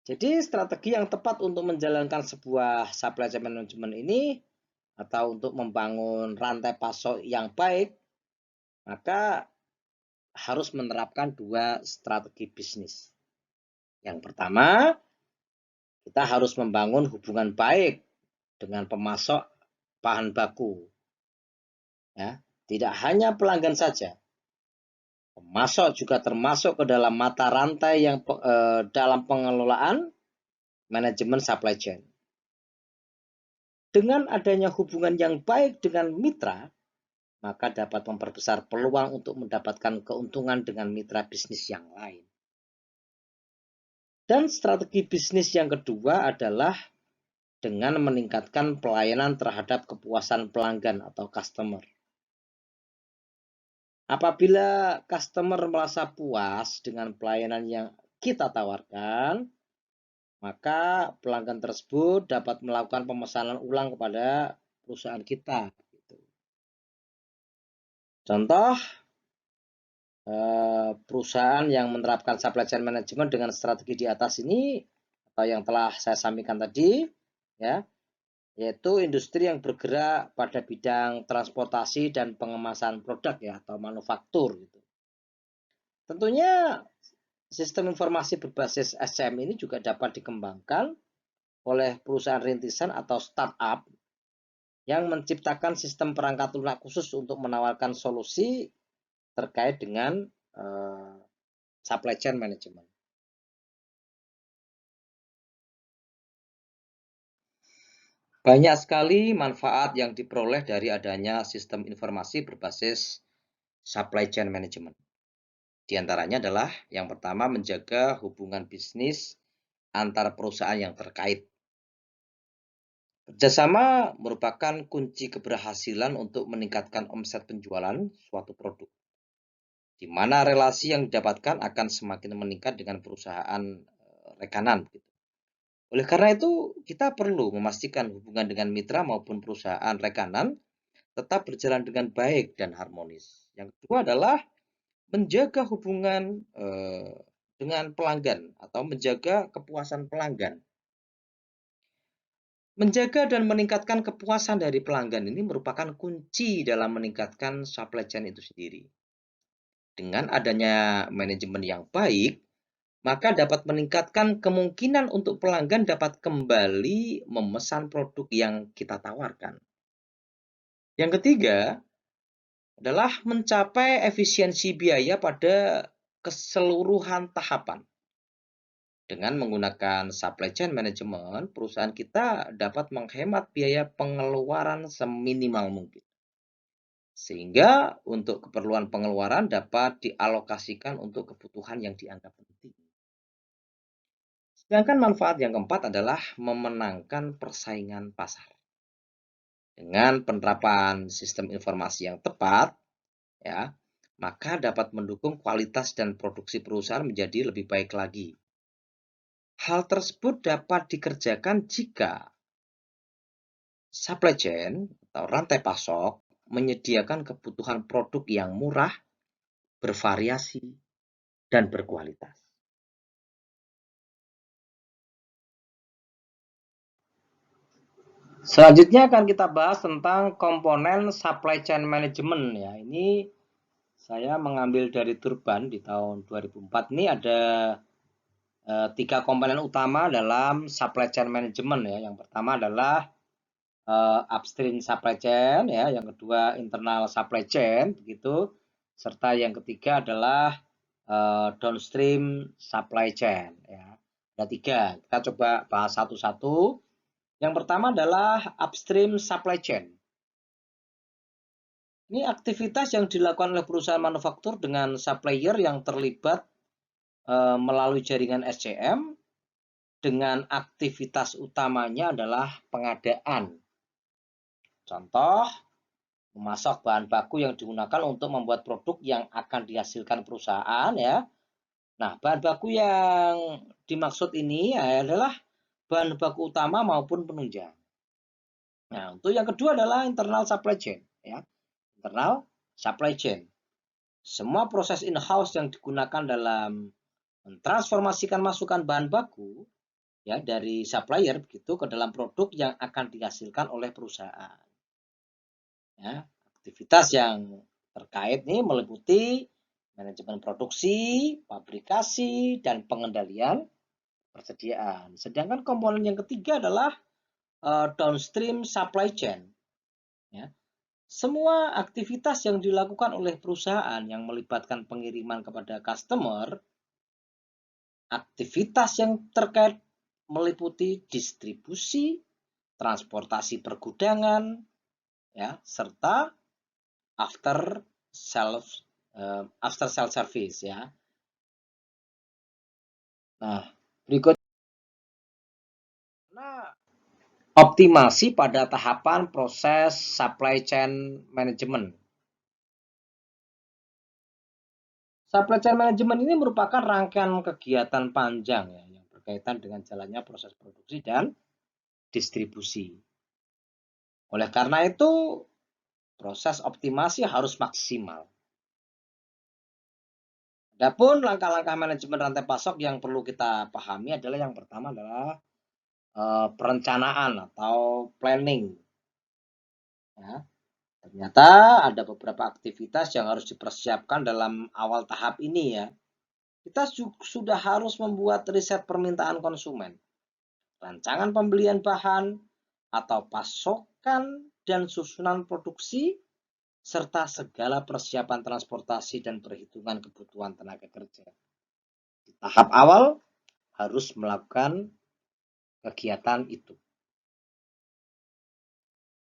Jadi strategi yang tepat untuk menjalankan sebuah supply chain management ini atau untuk membangun rantai pasok yang baik, maka harus menerapkan dua strategi bisnis. Yang pertama, kita harus membangun hubungan baik dengan pemasok bahan baku. Ya, tidak hanya pelanggan saja. Pemasok juga termasuk ke dalam mata rantai yang dalam pengelolaan manajemen supply chain. Dengan adanya hubungan yang baik dengan mitra, maka dapat memperbesar peluang untuk mendapatkan keuntungan dengan mitra bisnis yang lain. Dan strategi bisnis yang kedua adalah dengan meningkatkan pelayanan terhadap kepuasan pelanggan atau customer. Apabila customer merasa puas dengan pelayanan yang kita tawarkan, maka pelanggan tersebut dapat melakukan pemesanan ulang kepada perusahaan kita. Contoh, perusahaan yang menerapkan supply chain management dengan strategi di atas ini, atau yang telah saya sampaikan tadi, ya, yaitu industri yang bergerak pada bidang transportasi dan pengemasan produk ya atau manufaktur gitu. Tentunya sistem informasi berbasis SCM ini juga dapat dikembangkan oleh perusahaan rintisan atau startup yang menciptakan sistem perangkat lunak khusus untuk menawarkan solusi terkait dengan supply chain management. Banyak sekali manfaat yang diperoleh dari adanya sistem informasi berbasis supply chain management. Di antaranya adalah yang pertama menjaga hubungan bisnis antar perusahaan yang terkait. Kerjasama merupakan kunci keberhasilan untuk meningkatkan omset penjualan suatu produk, di mana relasi yang didapatkan akan semakin meningkat dengan perusahaan rekanan. Oleh karena itu, kita perlu memastikan hubungan dengan mitra maupun perusahaan rekanan tetap berjalan dengan baik dan harmonis. Yang kedua adalah menjaga hubungan dengan pelanggan atau menjaga kepuasan pelanggan. Menjaga dan meningkatkan kepuasan dari pelanggan ini merupakan kunci dalam meningkatkan supply chain itu sendiri. Dengan adanya manajemen yang baik, maka dapat meningkatkan kemungkinan untuk pelanggan dapat kembali memesan produk yang kita tawarkan. Yang ketiga adalah mencapai efisiensi biaya pada keseluruhan tahapan. Dengan menggunakan supply chain management, perusahaan kita dapat menghemat biaya pengeluaran seminimal mungkin. Sehingga untuk keperluan pengeluaran dapat dialokasikan untuk kebutuhan yang dianggap penting. Sedangkan manfaat yang keempat adalah memenangkan persaingan pasar. Dengan penerapan sistem informasi yang tepat, ya, maka dapat mendukung kualitas dan produksi perusahaan menjadi lebih baik lagi. Hal tersebut dapat dikerjakan jika supply chain atau rantai pasok menyediakan kebutuhan produk yang murah, bervariasi, dan berkualitas. Selanjutnya akan kita bahas tentang komponen supply chain management ya. Ini saya mengambil dari Turban di tahun 2004. Ini ada 3 komponen utama dalam supply chain management ya. Yang pertama adalah upstream supply chain ya, yang kedua internal supply chain begitu. serta yang ketiga adalah downstream supply chain. Ya. Ada 3, kita coba bahas satu-satu. Yang pertama adalah upstream supply chain. Ini aktivitas yang dilakukan oleh perusahaan manufaktur dengan supplier yang terlibat melalui jaringan SCM dengan aktivitas utamanya adalah pengadaan. Contoh, memasok bahan baku yang digunakan untuk membuat produk yang akan dihasilkan perusahaan ya. Nah, bahan baku yang dimaksud ini adalah bahan baku utama maupun penunjang. Nah, untuk yang kedua adalah internal supply chain ya. Internal supply chain. Semua proses in-house yang digunakan dalam mentransformasikan masukan bahan baku ya dari supplier begitu ke dalam produk yang akan dihasilkan oleh perusahaan. Ya, aktivitas yang terkait nih meliputi manajemen produksi, fabrikasi, dan pengendalian persediaan. Sedangkan komponen yang ketiga adalah downstream supply chain. Ya. Semua aktivitas yang dilakukan oleh perusahaan yang melibatkan pengiriman kepada customer, aktivitas yang terkait meliputi distribusi, transportasi pergudangan, ya, serta after sales service ya. Nah, berikutnya optimasi pada tahapan proses supply chain management. Supply chain management ini merupakan rangkaian kegiatan panjang ya, yang berkaitan dengan jalannya proses produksi dan distribusi. Oleh karena itu, proses optimasi harus maksimal. Adapun langkah-langkah manajemen rantai pasok yang perlu kita pahami adalah yang pertama adalah perencanaan atau planning. Ya, ternyata ada beberapa aktivitas yang harus dipersiapkan dalam awal tahap ini ya. Kita sudah harus membuat riset permintaan konsumen, rancangan pembelian bahan atau pasokan dan susunan produksi, serta segala persiapan transportasi dan perhitungan kebutuhan tenaga kerja. Di tahap awal harus melakukan kegiatan itu.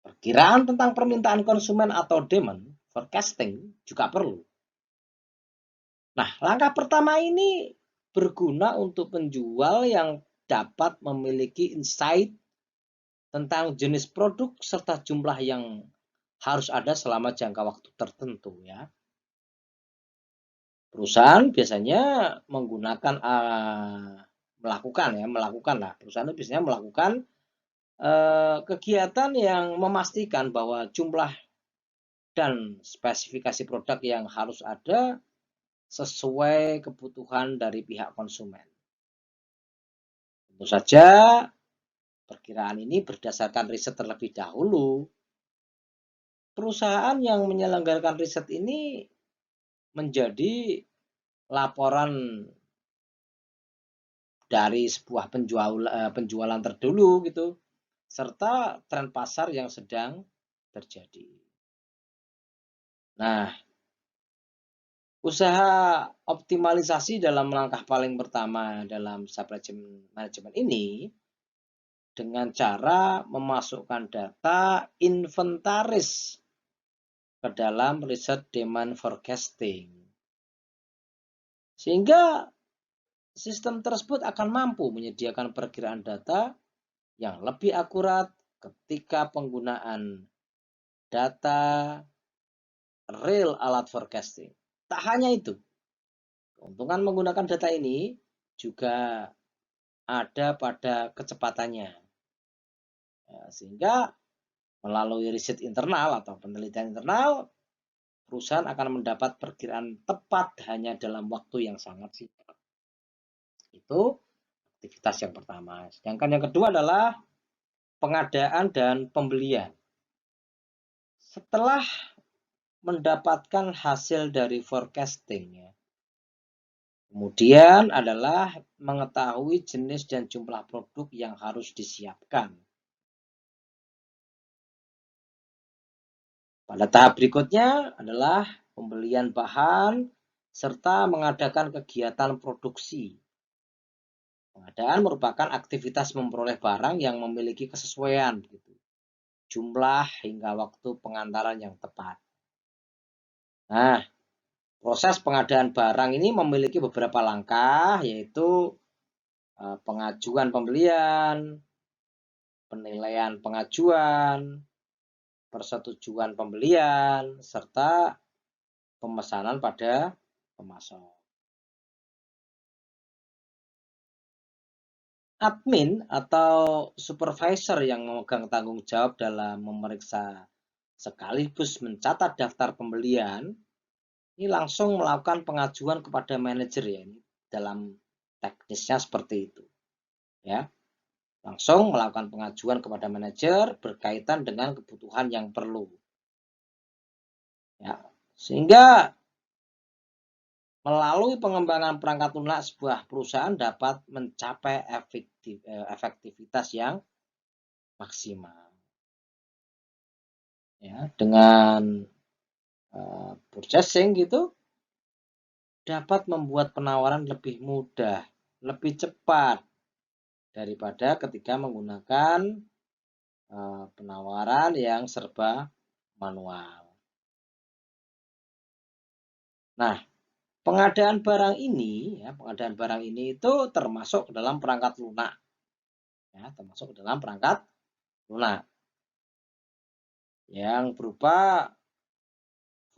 Perkiraan tentang permintaan konsumen atau demand forecasting juga perlu. Nah, langkah pertama ini berguna untuk penjual yang dapat memiliki insight tentang jenis produk serta jumlah yang harus ada selama jangka waktu tertentu ya. Perusahaan biasanya menggunakan perusahaan itu biasanya melakukan kegiatan yang memastikan bahwa jumlah dan spesifikasi produk yang harus ada sesuai kebutuhan dari pihak konsumen. Tentu saja perkiraan ini berdasarkan riset terlebih dahulu. Perusahaan yang menyelenggarakan riset ini menjadi laporan dari sebuah penjualan terdahulu gitu, serta tren pasar yang sedang terjadi. Nah, usaha optimalisasi dalam langkah paling pertama dalam supply chain management ini dengan cara memasukkan data inventaris ke dalam riset demand forecasting. Sehingga sistem tersebut akan mampu menyediakan perkiraan data yang lebih akurat ketika penggunaan data real alat forecasting. Tak hanya itu, keuntungan menggunakan data ini juga ada pada kecepatannya. Ya, sehingga melalui riset internal atau penelitian internal, perusahaan akan mendapat perkiraan tepat hanya dalam waktu yang sangat singkat. Itu aktivitas yang pertama. Sedangkan yang kedua adalah pengadaan dan pembelian. Setelah mendapatkan hasil dari forecasting, ya, kemudian adalah mengetahui jenis dan jumlah produk yang harus disiapkan. Pada tahap berikutnya adalah pembelian bahan, serta mengadakan kegiatan produksi. Pengadaan merupakan aktivitas memperoleh barang yang memiliki kesesuaian, jumlah hingga waktu pengantaran yang tepat. Nah, proses pengadaan barang ini memiliki beberapa langkah, yaitu pengajuan pembelian, penilaian pengajuan, persetujuan pembelian, serta pemesanan pada pemasok. Admin atau supervisor yang memegang tanggung jawab dalam memeriksa sekaligus mencatat daftar pembelian, ini langsung melakukan pengajuan kepada manajer ya, ini dalam teknisnya seperti itu. Ya. Langsung melakukan pengajuan kepada manajer berkaitan dengan kebutuhan yang perlu. Ya, sehingga melalui pengembangan perangkat lunak sebuah perusahaan dapat mencapai efektivitas yang maksimal. Ya, dengan purchasing gitu dapat membuat penawaran lebih mudah, lebih cepat daripada ketika menggunakan penawaran yang serba manual. Nah, pengadaan barang ini itu termasuk dalam perangkat lunak. Ya, termasuk dalam perangkat lunak. Yang berupa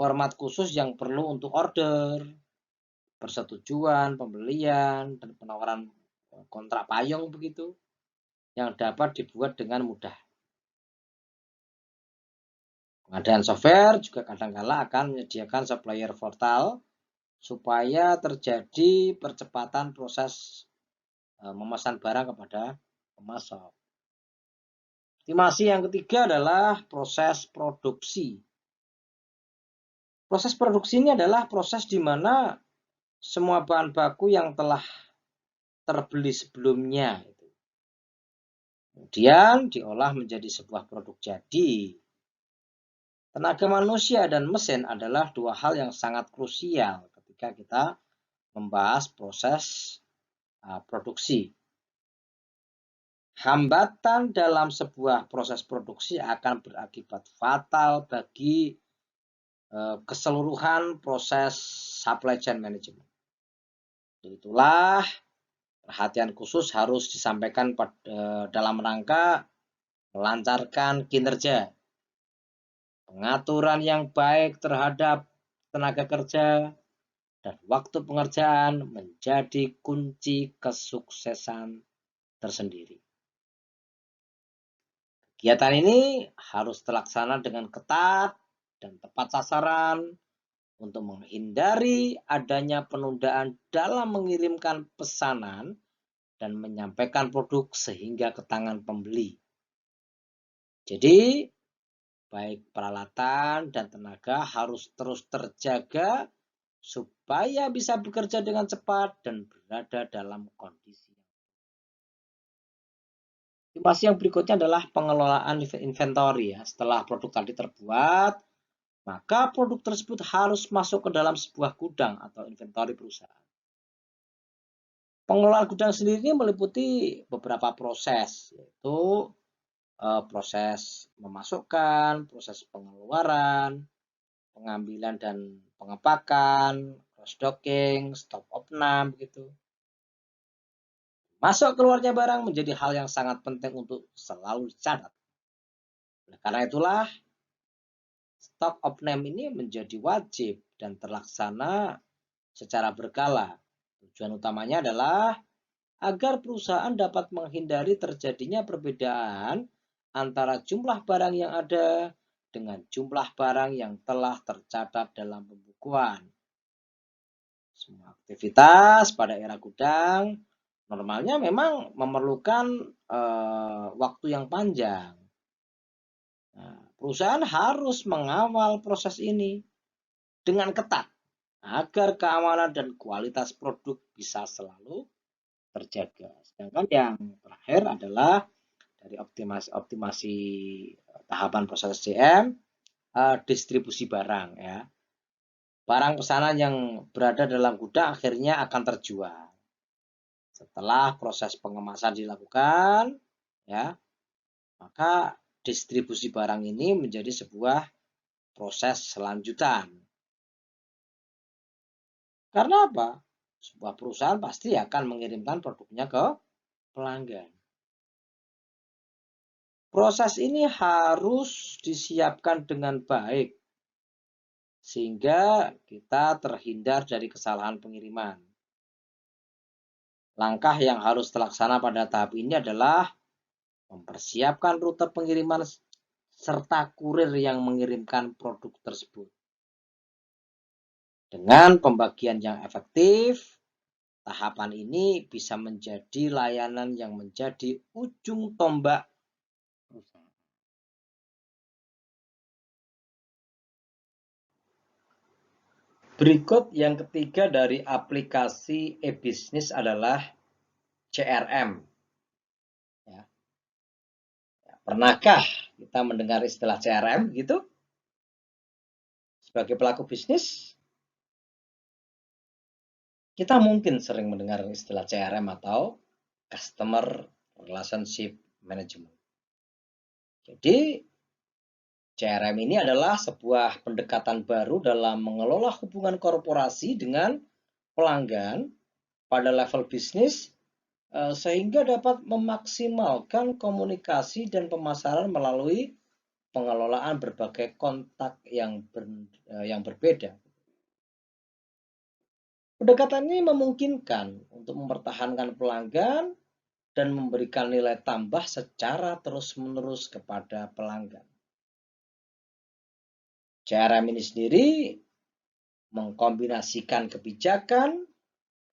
format khusus yang perlu untuk order, persetujuan, pembelian, dan penawaran kontrak payung begitu, yang dapat dibuat dengan mudah. Pengadaan software juga kadang-kala akan menyediakan supplier portal supaya terjadi percepatan proses memesan barang kepada pemasok. Estimasi yang ketiga adalah proses produksi. Proses produksi ini adalah proses di mana semua bahan baku yang telah terbeli sebelumnya kemudian diolah menjadi sebuah produk jadi. Tenaga manusia dan mesin adalah dua hal yang sangat krusial ketika kita membahas proses produksi. Hambatan dalam sebuah proses produksi akan berakibat fatal bagi keseluruhan proses supply chain management. Itulah perhatian khusus harus disampaikan dalam rangka melancarkan kinerja. Pengaturan yang baik terhadap tenaga kerja dan waktu pengerjaan menjadi kunci kesuksesan tersendiri. Kegiatan ini harus terlaksana dengan ketat dan tepat sasaran untuk menghindari adanya penundaan dalam mengirimkan pesanan dan menyampaikan produk sehingga ke tangan pembeli. Jadi, baik peralatan dan tenaga harus terus terjaga supaya bisa bekerja dengan cepat dan berada dalam kondisi. Estimasi yang berikutnya adalah pengelolaan inventory ya. Setelah produk tadi terbuat, maka produk tersebut harus masuk ke dalam sebuah gudang atau inventory perusahaan. Pengelolaan gudang sendiri meliputi beberapa proses, yaitu proses memasukkan, proses pengeluaran, pengambilan dan pengepakan, cross docking, stop opnam begitu. Masuk keluarnya barang menjadi hal yang sangat penting untuk selalu dicatat. Karena itulah stop opnam ini menjadi wajib dan terlaksana secara berkala. Tujuan utamanya adalah agar perusahaan dapat menghindari terjadinya perbedaan antara jumlah barang yang ada dengan jumlah barang yang telah tercatat dalam pembukuan. Semua aktivitas pada era gudang normalnya memang memerlukan waktu yang panjang. Nah, perusahaan harus mengawal proses ini dengan ketat agar keamanan dan kualitas produk bisa selalu terjaga. Sedangkan yang terakhir adalah dari optimasi tahapan proses SCM, distribusi barang ya. barang pesanan yang berada dalam gudang akhirnya akan terjual. Setelah proses pengemasan dilakukan, ya, maka distribusi barang ini menjadi sebuah proses selanjutan. Karena apa? Sebuah perusahaan pasti akan mengirimkan produknya ke pelanggan. Proses ini harus disiapkan dengan baik sehingga kita terhindar dari kesalahan pengiriman. Langkah yang harus terlaksana pada tahap ini adalah mempersiapkan rute pengiriman serta kurir yang mengirimkan produk tersebut. Dengan pembagian yang efektif, tahapan ini bisa menjadi layanan yang menjadi ujung tombak perusahaan. Berikut yang ketiga dari aplikasi e-bisnis adalah CRM. Ya. Pernahkah kita mendengar istilah CRM gitu? Sebagai pelaku bisnis, kita mungkin sering mendengar istilah CRM atau Customer Relationship Management. Jadi, CRM ini adalah sebuah pendekatan baru dalam mengelola hubungan korporasi dengan pelanggan pada level bisnis sehingga dapat memaksimalkan komunikasi dan pemasaran melalui pengelolaan berbagai kontak yang berbeda. Pendekatan ini memungkinkan untuk mempertahankan pelanggan dan memberikan nilai tambah secara terus-menerus kepada pelanggan. CRM ini sendiri mengkombinasikan kebijakan,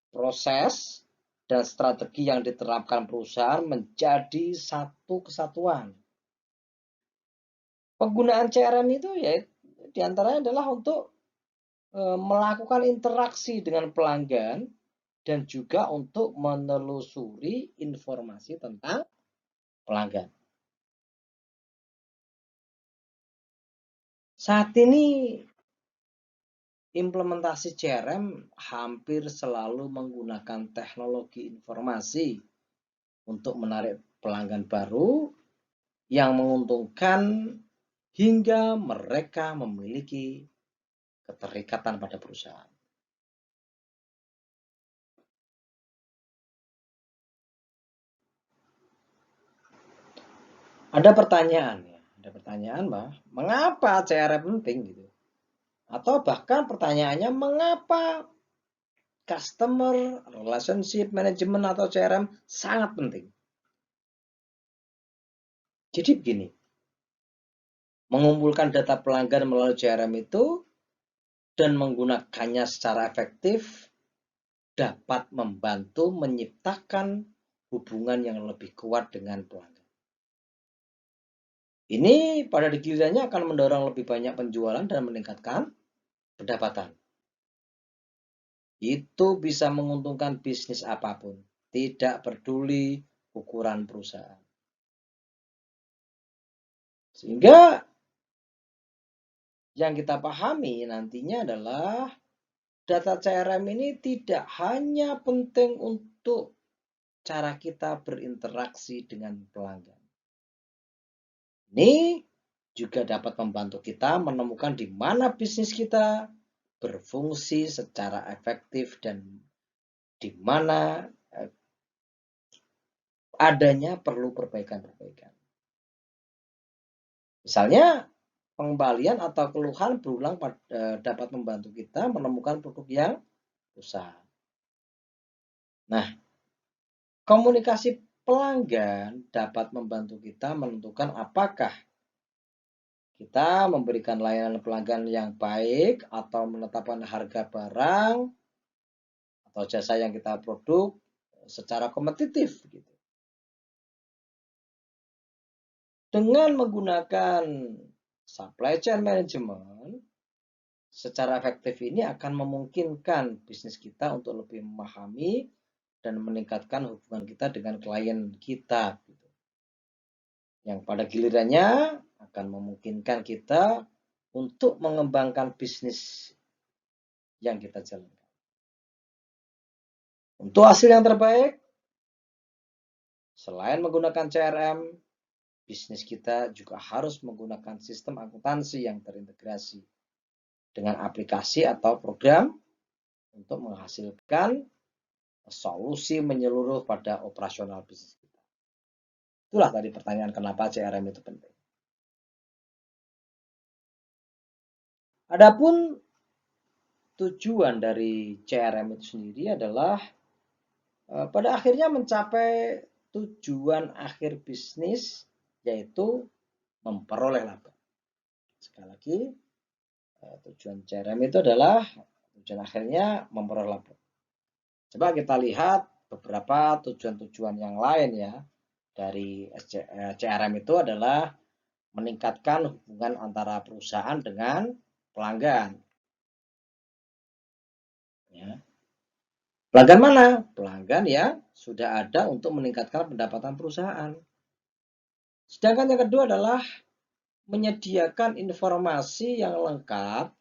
proses, dan strategi yang diterapkan perusahaan menjadi satu kesatuan. Penggunaan CRM itu ya diantaranya adalah untuk melakukan interaksi dengan pelanggan dan juga untuk menelusuri informasi tentang pelanggan. Saat ini implementasi CRM hampir selalu menggunakan teknologi informasi untuk menarik pelanggan baru yang menguntungkan hingga mereka memiliki keterikatan pada perusahaan. Ada pertanyaan, mengapa CRM penting gitu? Atau bahkan pertanyaannya mengapa Customer Relationship Management atau CRM sangat penting? Jadi begini, mengumpulkan data pelanggan melalui CRM itu dan menggunakannya secara efektif dapat membantu menciptakan hubungan yang lebih kuat dengan pelanggan. Ini pada gilirannya akan mendorong lebih banyak penjualan dan meningkatkan pendapatan. Itu bisa menguntungkan bisnis apapun, tidak peduli ukuran perusahaan. Sehingga yang kita pahami nantinya adalah data CRM ini tidak hanya penting untuk cara kita berinteraksi dengan pelanggan. Ini juga dapat membantu kita menemukan di mana bisnis kita berfungsi secara efektif dan di mana adanya perlu perbaikan-perbaikan. Misalnya, pengembalian atau keluhan berulang dapat membantu kita menemukan produk yang rusak. Nah, komunikasi pelanggan dapat membantu kita menentukan apakah kita memberikan layanan pelanggan yang baik atau menetapkan harga barang atau jasa yang kita produk secara kompetitif. Dengan menggunakan supply chain management secara efektif ini akan memungkinkan bisnis kita untuk lebih memahami dan meningkatkan hubungan kita dengan klien kita. Yang pada gilirannya akan memungkinkan kita untuk mengembangkan bisnis yang kita jalankan. Untuk hasil yang terbaik, selain menggunakan CRM, bisnis kita juga harus menggunakan sistem akuntansi yang terintegrasi dengan aplikasi atau program untuk menghasilkan solusi menyeluruh pada operasional bisnis kita. Itulah tadi pertanyaan kenapa CRM itu penting. Adapun tujuan dari CRM itu sendiri adalah pada akhirnya mencapai tujuan akhir bisnis, yaitu memperoleh laba. Sekali lagi, tujuan CRM itu adalah tujuan akhirnya memperoleh laba. Coba kita lihat beberapa tujuan-tujuan yang lain ya dari CRM itu adalah meningkatkan hubungan antara perusahaan dengan pelanggan. Ya. Pelanggan mana? Pelanggan yang sudah ada untuk meningkatkan pendapatan perusahaan. Sedangkan yang kedua adalah menyediakan informasi yang lengkap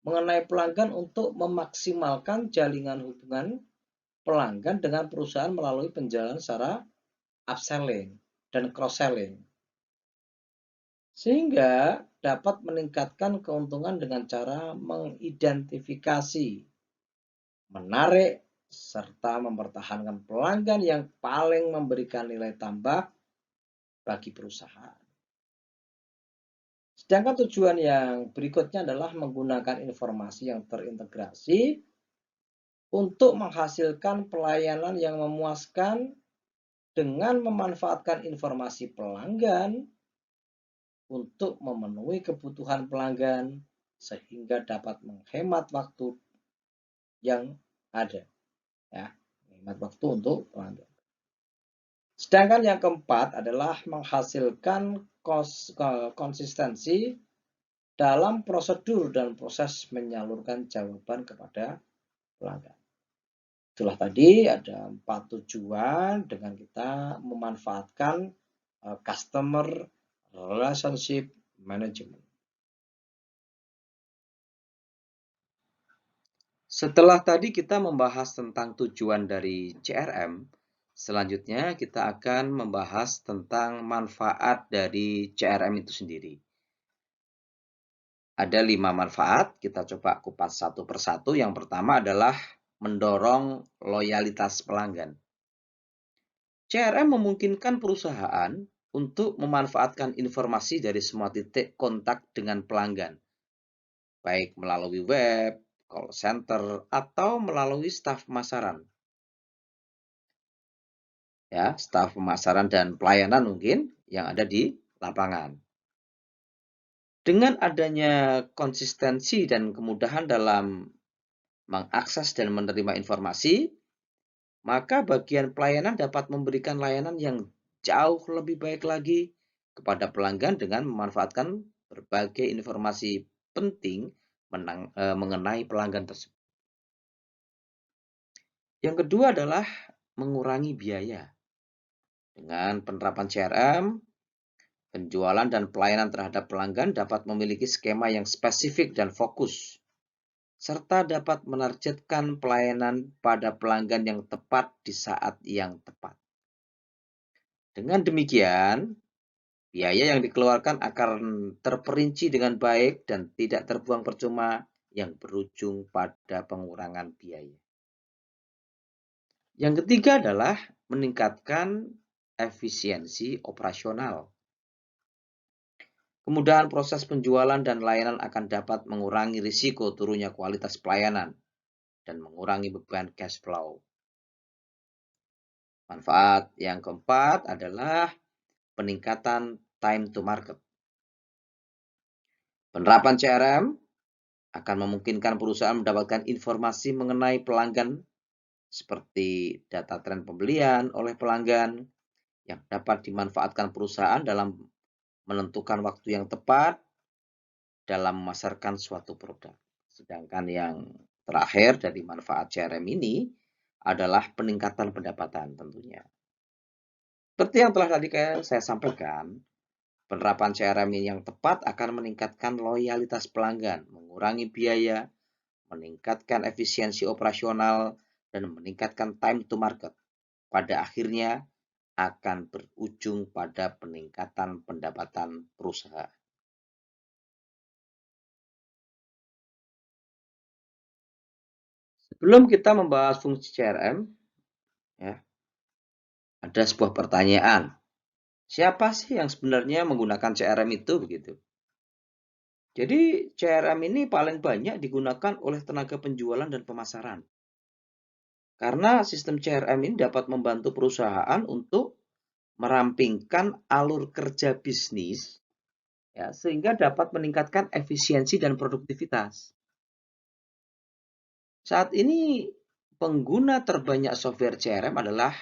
mengenai pelanggan untuk memaksimalkan jaringan hubungan pelanggan dengan perusahaan melalui penjualan secara upselling dan cross-selling. Sehingga dapat meningkatkan keuntungan dengan cara mengidentifikasi, menarik, serta mempertahankan pelanggan yang paling memberikan nilai tambah bagi perusahaan. Sedangkan tujuan yang berikutnya adalah menggunakan informasi yang terintegrasi untuk menghasilkan pelayanan yang memuaskan dengan memanfaatkan informasi pelanggan untuk memenuhi kebutuhan pelanggan sehingga dapat menghemat waktu yang ada. Ya, menghemat waktu untuk pelanggan. Sedangkan yang keempat adalah menghasilkan konsistensi dalam prosedur dan proses menyalurkan jawaban kepada pelanggan. Itulah tadi ada 4 tujuan dengan kita memanfaatkan customer relationship management.
Setelah tadi kita membahas tentang tujuan dari CRM, selanjutnya kita akan membahas tentang manfaat dari CRM itu sendiri. Ada 5 manfaat, kita coba kupas satu persatu. Yang pertama adalah mendorong loyalitas pelanggan. CRM memungkinkan perusahaan untuk memanfaatkan informasi dari semua titik kontak dengan pelanggan, baik melalui web, call center, atau melalui staf pemasaran. Ya, staf pemasaran dan pelayanan mungkin yang ada di lapangan. Dengan adanya konsistensi dan kemudahan dalam mengakses dan menerima informasi, maka bagian pelayanan dapat memberikan layanan yang jauh lebih baik lagi kepada pelanggan dengan memanfaatkan berbagai informasi penting mengenai pelanggan tersebut. Yang kedua adalah mengurangi biaya. Dengan penerapan CRM, penjualan dan pelayanan terhadap pelanggan dapat memiliki skema yang spesifik dan fokus, serta dapat menargetkan pelayanan pada pelanggan yang tepat di saat yang tepat. Dengan demikian, biaya yang dikeluarkan akan terperinci dengan baik dan tidak terbuang percuma yang berujung pada pengurangan biaya. Yang ketiga adalah meningkatkan efisiensi operasional. Kemudahan proses penjualan dan layanan akan dapat mengurangi risiko turunnya kualitas pelayanan dan mengurangi beban cash flow. Manfaat yang keempat adalah peningkatan time to market. Penerapan CRM akan memungkinkan perusahaan mendapatkan informasi mengenai pelanggan seperti data tren pembelian oleh pelanggan yang dapat dimanfaatkan perusahaan dalam menentukan waktu yang tepat dalam memasarkan suatu produk. Sedangkan yang terakhir dari manfaat CRM ini adalah peningkatan pendapatan tentunya. Seperti yang telah tadi saya sampaikan, penerapan CRM yang tepat akan meningkatkan loyalitas pelanggan, mengurangi biaya, meningkatkan efisiensi operasional, dan meningkatkan time to market. Pada akhirnya akan berujung pada peningkatan pendapatan perusahaan. Sebelum kita membahas fungsi CRM, ya, ada sebuah pertanyaan. Siapa sih yang sebenarnya menggunakan CRM itu begitu? Jadi CRM ini paling banyak digunakan oleh tenaga penjualan dan pemasaran. Karena sistem CRM ini dapat membantu perusahaan untuk merampingkan alur kerja bisnis, ya, sehingga dapat meningkatkan efisiensi dan produktivitas. Saat ini pengguna terbanyak software CRM adalah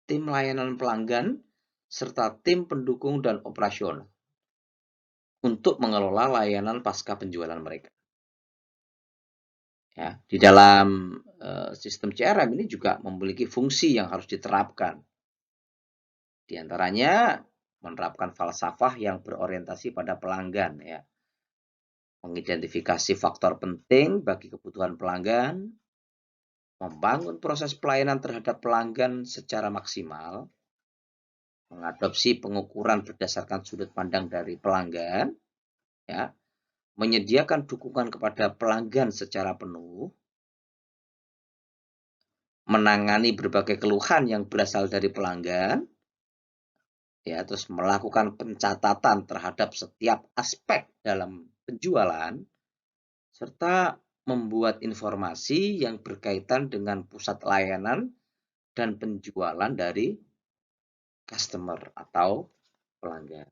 tim layanan pelanggan serta tim pendukung dan operasional untuk mengelola layanan pasca penjualan mereka. Ya, di dalam sistem CRM ini juga memiliki fungsi yang harus diterapkan. Di antaranya menerapkan falsafah yang berorientasi pada pelanggan, ya, mengidentifikasi faktor penting bagi kebutuhan pelanggan, membangun proses pelayanan terhadap pelanggan secara maksimal, mengadopsi pengukuran berdasarkan sudut pandang dari pelanggan, ya, menyediakan dukungan kepada pelanggan secara penuh, menangani berbagai keluhan yang berasal dari pelanggan, ya, terus melakukan pencatatan terhadap setiap aspek dalam penjualan, serta membuat informasi yang berkaitan dengan pusat layanan dan penjualan dari customer atau pelanggan.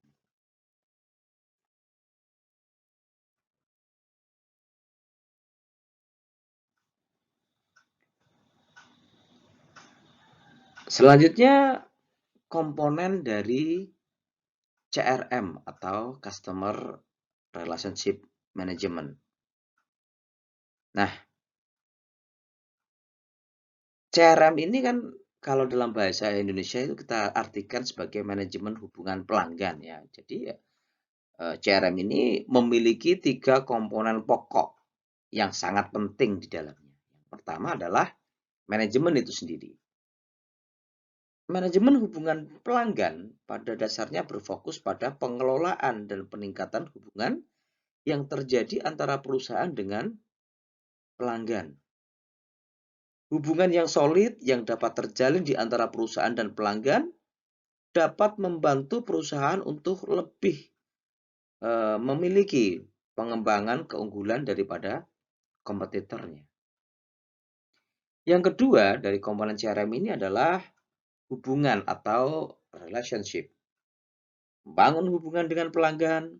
Selanjutnya, komponen dari CRM atau Customer Relationship Management. Nah, CRM ini kan kalau dalam bahasa Indonesia itu kita artikan sebagai manajemen hubungan pelanggan, ya. Jadi ya, CRM ini memiliki 3 komponen pokok yang sangat penting di dalamnya. Yang pertama adalah manajemen itu sendiri. Manajemen hubungan pelanggan pada dasarnya berfokus pada pengelolaan dan peningkatan hubungan yang terjadi antara perusahaan dengan pelanggan. Hubungan yang solid yang dapat terjalin di antara perusahaan dan pelanggan dapat membantu perusahaan untuk lebih memiliki pengembangan keunggulan daripada kompetitornya. Yang kedua dari komponen CRM ini adalah hubungan atau relationship. Membangun hubungan dengan pelanggan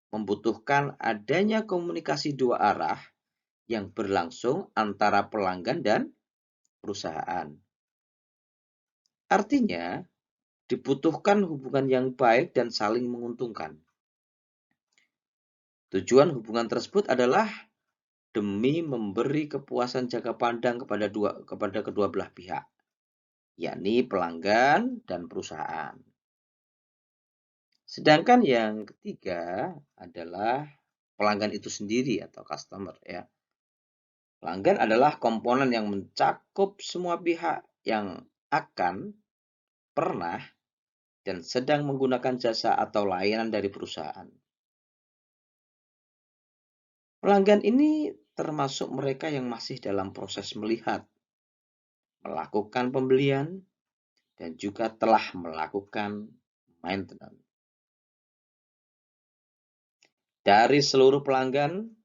membutuhkan adanya komunikasi dua arah yang berlangsung antara pelanggan dan perusahaan. Artinya, dibutuhkan hubungan yang baik dan saling menguntungkan. Tujuan hubungan tersebut adalah demi memberi kepuasan jangka pandang kepada kedua belah pihak, yakni pelanggan dan perusahaan. Sedangkan yang ketiga adalah pelanggan itu sendiri atau customer, ya. Pelanggan adalah komponen yang mencakup semua pihak yang akan, pernah, dan sedang menggunakan jasa atau layanan dari perusahaan. Pelanggan ini termasuk mereka yang masih dalam proses melihat, melakukan pembelian, dan juga telah melakukan maintenance. Dari seluruh pelanggan,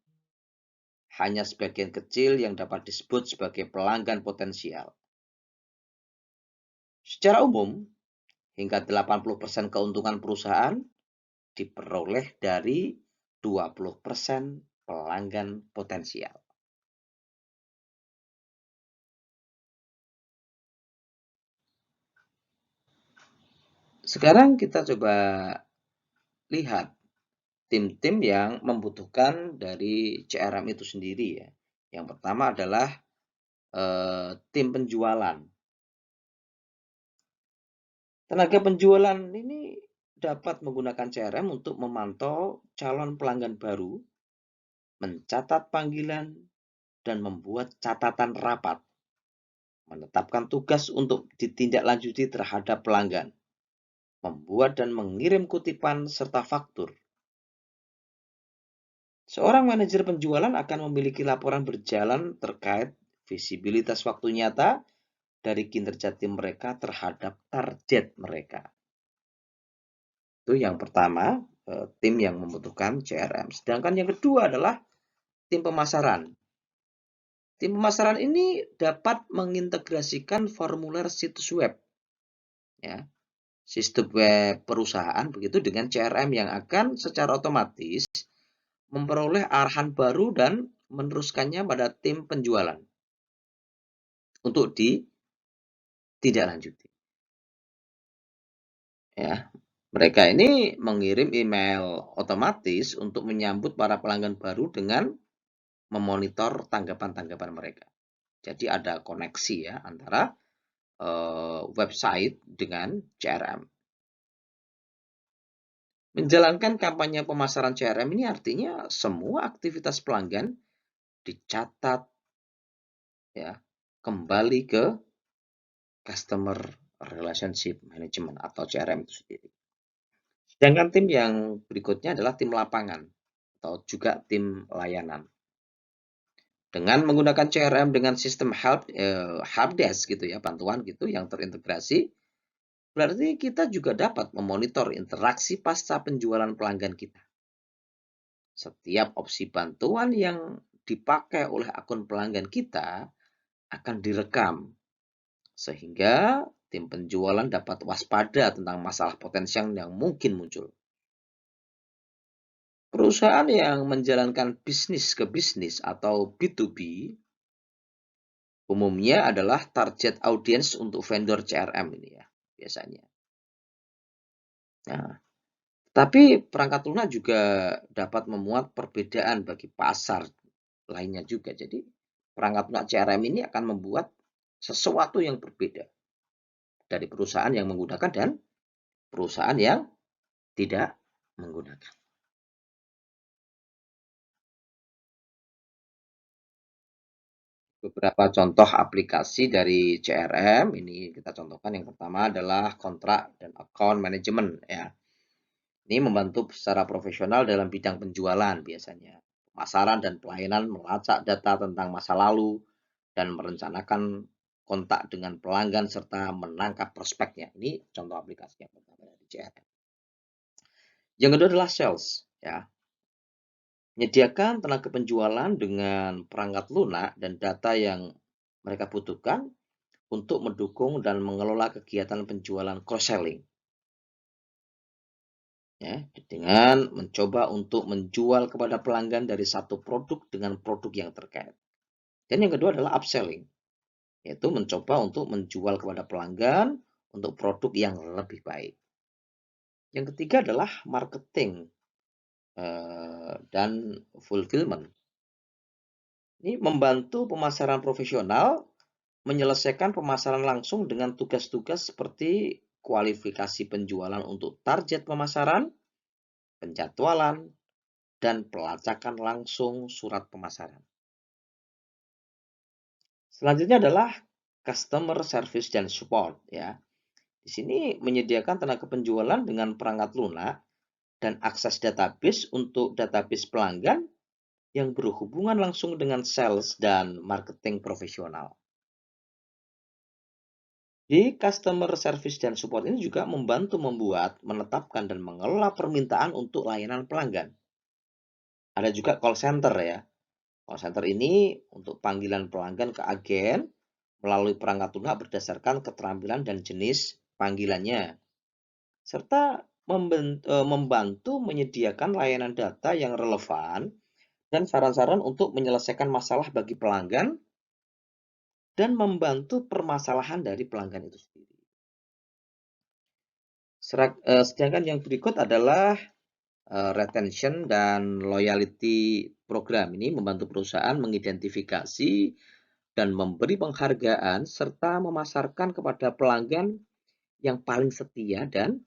hanya sebagian kecil yang dapat disebut sebagai pelanggan potensial. Secara umum, hingga 80% keuntungan perusahaan diperoleh dari 20% pelanggan potensial. Sekarang kita coba lihat tim-tim yang membutuhkan dari CRM itu sendiri, ya. Yang pertama adalah tim penjualan. Tenaga penjualan ini dapat menggunakan CRM untuk memantau calon pelanggan baru, mencatat panggilan, dan membuat catatan rapat, menetapkan tugas untuk ditindaklanjuti terhadap pelanggan, membuat dan mengirim kutipan serta faktur. Seorang manajer penjualan akan memiliki laporan berjalan terkait visibilitas waktu nyata dari kinerja tim mereka terhadap target mereka. Itu yang pertama, tim yang membutuhkan CRM. Sedangkan yang kedua adalah tim pemasaran. Tim pemasaran ini dapat mengintegrasikan formulir situs web, ya, sistem web perusahaan begitu dengan CRM yang akan secara otomatis memperoleh arahan baru dan meneruskannya pada tim penjualan untuk ditindaklanjuti. Ya, mereka ini mengirim email otomatis untuk menyambut para pelanggan baru dengan memonitor tanggapan-tanggapan mereka. Jadi ada koneksi ya antara website dengan CRM. Menjalankan kampanye pemasaran CRM ini artinya semua aktivitas pelanggan dicatat ya kembali ke Customer Relationship Management atau CRM itu sendiri. Sedangkan tim yang berikutnya adalah tim lapangan atau juga tim layanan. Dengan menggunakan CRM dengan sistem helpdesk gitu ya, bantuan gitu yang terintegrasi, berarti kita juga dapat memonitor interaksi pasca penjualan pelanggan kita. Setiap opsi bantuan yang dipakai oleh akun pelanggan kita akan direkam, sehingga tim penjualan dapat waspada tentang masalah potensial yang mungkin muncul. Perusahaan yang menjalankan bisnis ke bisnis atau B2B umumnya adalah target audience untuk vendor CRM ini ya, biasanya. Nah, tapi perangkat lunak juga dapat memuat perbedaan bagi pasar lainnya juga. Jadi, perangkat lunak CRM ini akan membuat sesuatu yang berbeda dari perusahaan yang menggunakan dan perusahaan yang tidak menggunakan. Beberapa contoh aplikasi dari CRM ini kita contohkan. Yang pertama adalah kontrak dan account management ya. Ini membantu secara profesional dalam bidang penjualan biasanya. Pemasaran dan pelayanan melacak data tentang masa lalu dan merencanakan kontak dengan pelanggan serta menangkap prospeknya. Ini contoh aplikasi yang pertama dari CRM. Yang kedua adalah sales ya. Menyediakan tenaga penjualan dengan perangkat lunak dan data yang mereka butuhkan untuk mendukung dan mengelola kegiatan penjualan cross-selling. Ya, dengan mencoba untuk menjual kepada pelanggan dari satu produk dengan produk yang terkait. Dan yang kedua adalah upselling, yaitu mencoba untuk menjual kepada pelanggan untuk produk yang lebih baik. Yang ketiga adalah marketing dan fulfillment. Ini membantu pemasaran profesional menyelesaikan pemasaran langsung dengan tugas-tugas seperti kualifikasi penjualan untuk target pemasaran, penjadwalan, dan pelacakan langsung surat pemasaran. Selanjutnya adalah customer service dan support ya. Di sini menyediakan tenaga penjualan dengan perangkat lunak dan akses database untuk database pelanggan yang berhubungan langsung dengan sales dan marketing profesional. Di customer service dan support ini juga membantu membuat, menetapkan, dan mengelola permintaan untuk layanan pelanggan. Ada juga call center ya. Call center ini untuk panggilan pelanggan ke agen melalui perangkat lunak berdasarkan keterampilan dan jenis panggilannya. Serta membantu menyediakan layanan data yang relevan dan saran-saran untuk menyelesaikan masalah bagi pelanggan dan membantu permasalahan dari pelanggan itu sendiri. Sedangkan yang berikut adalah retention dan loyalty program. Ini membantu perusahaan mengidentifikasi dan memberi penghargaan serta memasarkan kepada pelanggan yang paling setia dan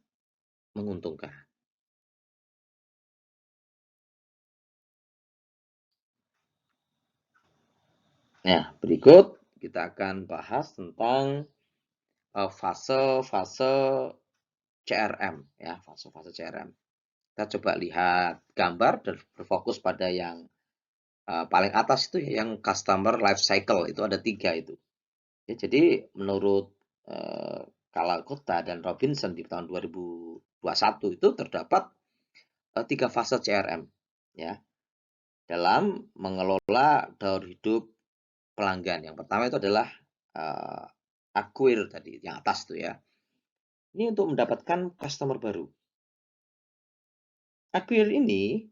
menguntungkan. Nah, berikut kita akan bahas tentang fase-fase CRM ya, fase-fase CRM. Kita coba lihat gambar dan berfokus pada yang paling atas itu ya, yang customer life cycle itu ada 3 itu. Ya, jadi menurut Kalakota dan Robinson di tahun 2021 itu terdapat 3 fase CRM ya dalam mengelola daur hidup pelanggan. Yang pertama itu adalah acquire tadi yang atas tuh ya. Ini untuk mendapatkan customer baru. Acquire ini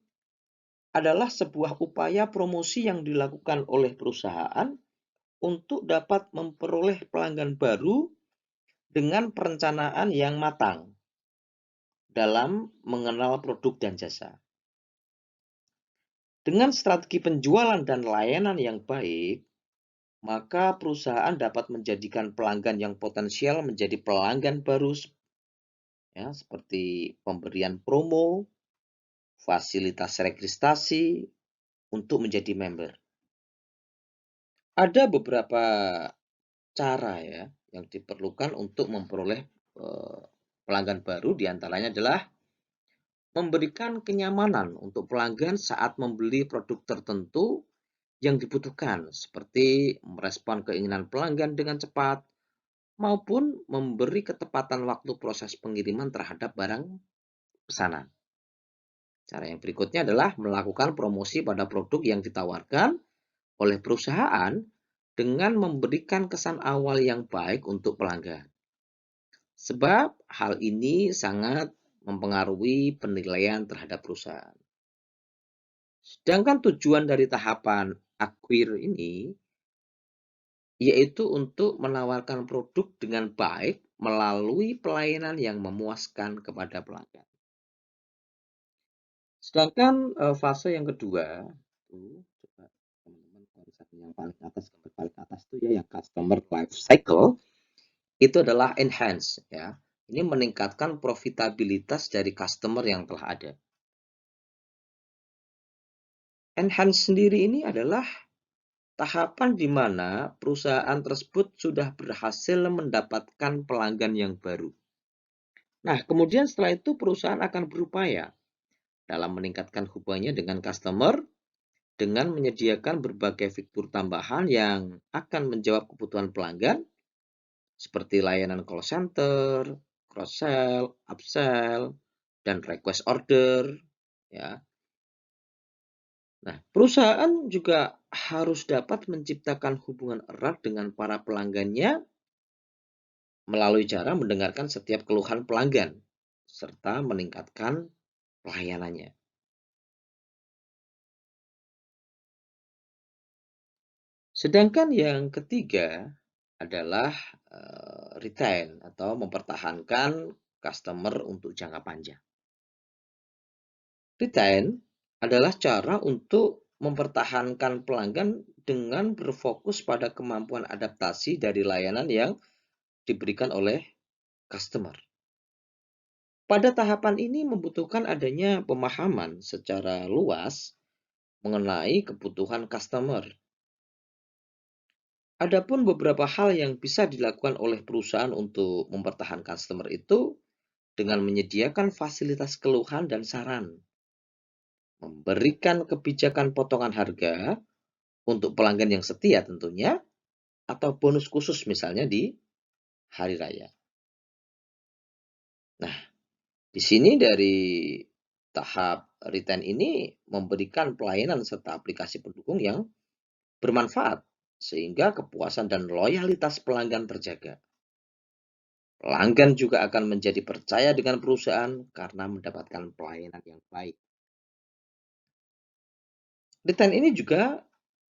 adalah sebuah upaya promosi yang dilakukan oleh perusahaan untuk dapat memperoleh pelanggan baru dengan perencanaan yang matang dalam mengenal produk dan jasa. Dengan strategi penjualan dan layanan yang baik, maka perusahaan dapat menjadikan pelanggan yang potensial menjadi pelanggan baru ya, seperti pemberian promo, fasilitas registrasi untuk menjadi member. Ada beberapa cara ya yang diperlukan untuk memperoleh pelanggan baru, diantaranya adalah memberikan kenyamanan untuk pelanggan saat membeli produk tertentu yang dibutuhkan, seperti merespon keinginan pelanggan dengan cepat, maupun memberi ketepatan waktu proses pengiriman terhadap barang pesanan. Cara yang berikutnya adalah melakukan promosi pada produk yang ditawarkan oleh perusahaan dengan memberikan kesan awal yang baik untuk pelanggan. Sebab hal ini sangat mempengaruhi penilaian terhadap perusahaan. Sedangkan tujuan dari tahapan acquire ini yaitu untuk menawarkan produk dengan baik melalui pelayanan yang memuaskan kepada pelanggan. Sedangkan fase yang kedua, coba teman-teman yang paling atas, gambar paling atas itu ya yang customer life cycle, itu adalah enhance ya. Ini meningkatkan profitabilitas dari customer yang telah ada. Enhance sendiri ini adalah tahapan di mana perusahaan tersebut sudah berhasil mendapatkan pelanggan yang baru. Nah, kemudian setelah itu perusahaan akan berupaya dalam meningkatkan hubungannya dengan customer dengan menyediakan berbagai fitur tambahan yang akan menjawab kebutuhan pelanggan seperti layanan call center, cross-sell, upsell, dan request order ya. Nah, perusahaan juga harus dapat menciptakan hubungan erat dengan para pelanggannya melalui cara mendengarkan setiap keluhan pelanggan serta meningkatkan pelayanannya. Sedangkan yang ketiga adalah retain atau mempertahankan customer untuk jangka panjang. Retain adalah cara untuk mempertahankan pelanggan dengan berfokus pada kemampuan adaptasi dari layanan yang diberikan oleh customer. Pada tahapan ini membutuhkan adanya pemahaman secara luas mengenai kebutuhan customer. Adapun beberapa hal yang bisa dilakukan oleh perusahaan untuk mempertahankan customer itu dengan menyediakan fasilitas keluhan dan saran, memberikan kebijakan potongan harga untuk pelanggan yang setia tentunya, atau bonus khusus misalnya di hari raya. Nah, di sini dari tahap retain ini memberikan pelayanan serta aplikasi pendukung yang bermanfaat sehingga kepuasan dan loyalitas pelanggan terjaga. Pelanggan juga akan menjadi percaya dengan perusahaan karena mendapatkan pelayanan yang baik. Retain ini juga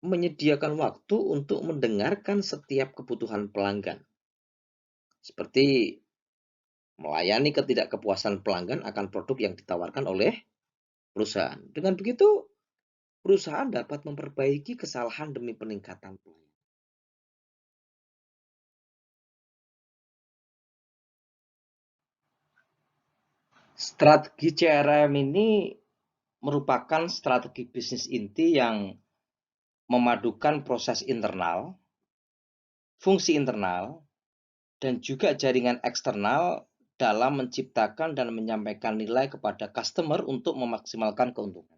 menyediakan waktu untuk mendengarkan setiap kebutuhan pelanggan, seperti melayani ketidakpuasan pelanggan akan produk yang ditawarkan oleh perusahaan. Dengan begitu, perusahaan dapat memperbaiki kesalahan demi peningkatan pelayanan. Strategi CRM ini merupakan strategi bisnis inti yang memadukan proses internal, fungsi internal, dan juga jaringan eksternal dalam menciptakan dan menyampaikan nilai kepada customer untuk memaksimalkan keuntungan.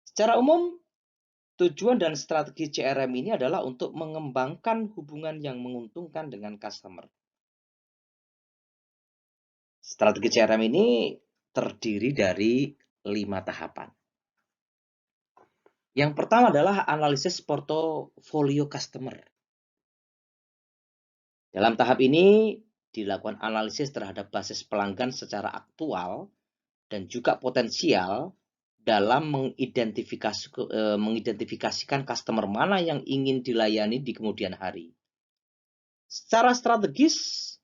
Secara umum, tujuan dan strategi CRM ini adalah untuk mengembangkan hubungan yang menguntungkan dengan customer. Strategi CRM ini terdiri dari 5 tahapan. Yang pertama adalah analisis portofolio customer. Dalam tahap ini dilakukan analisis terhadap basis pelanggan secara aktual dan juga potensial dalam mengidentifikasikan customer mana yang ingin dilayani di kemudian hari. Secara strategis,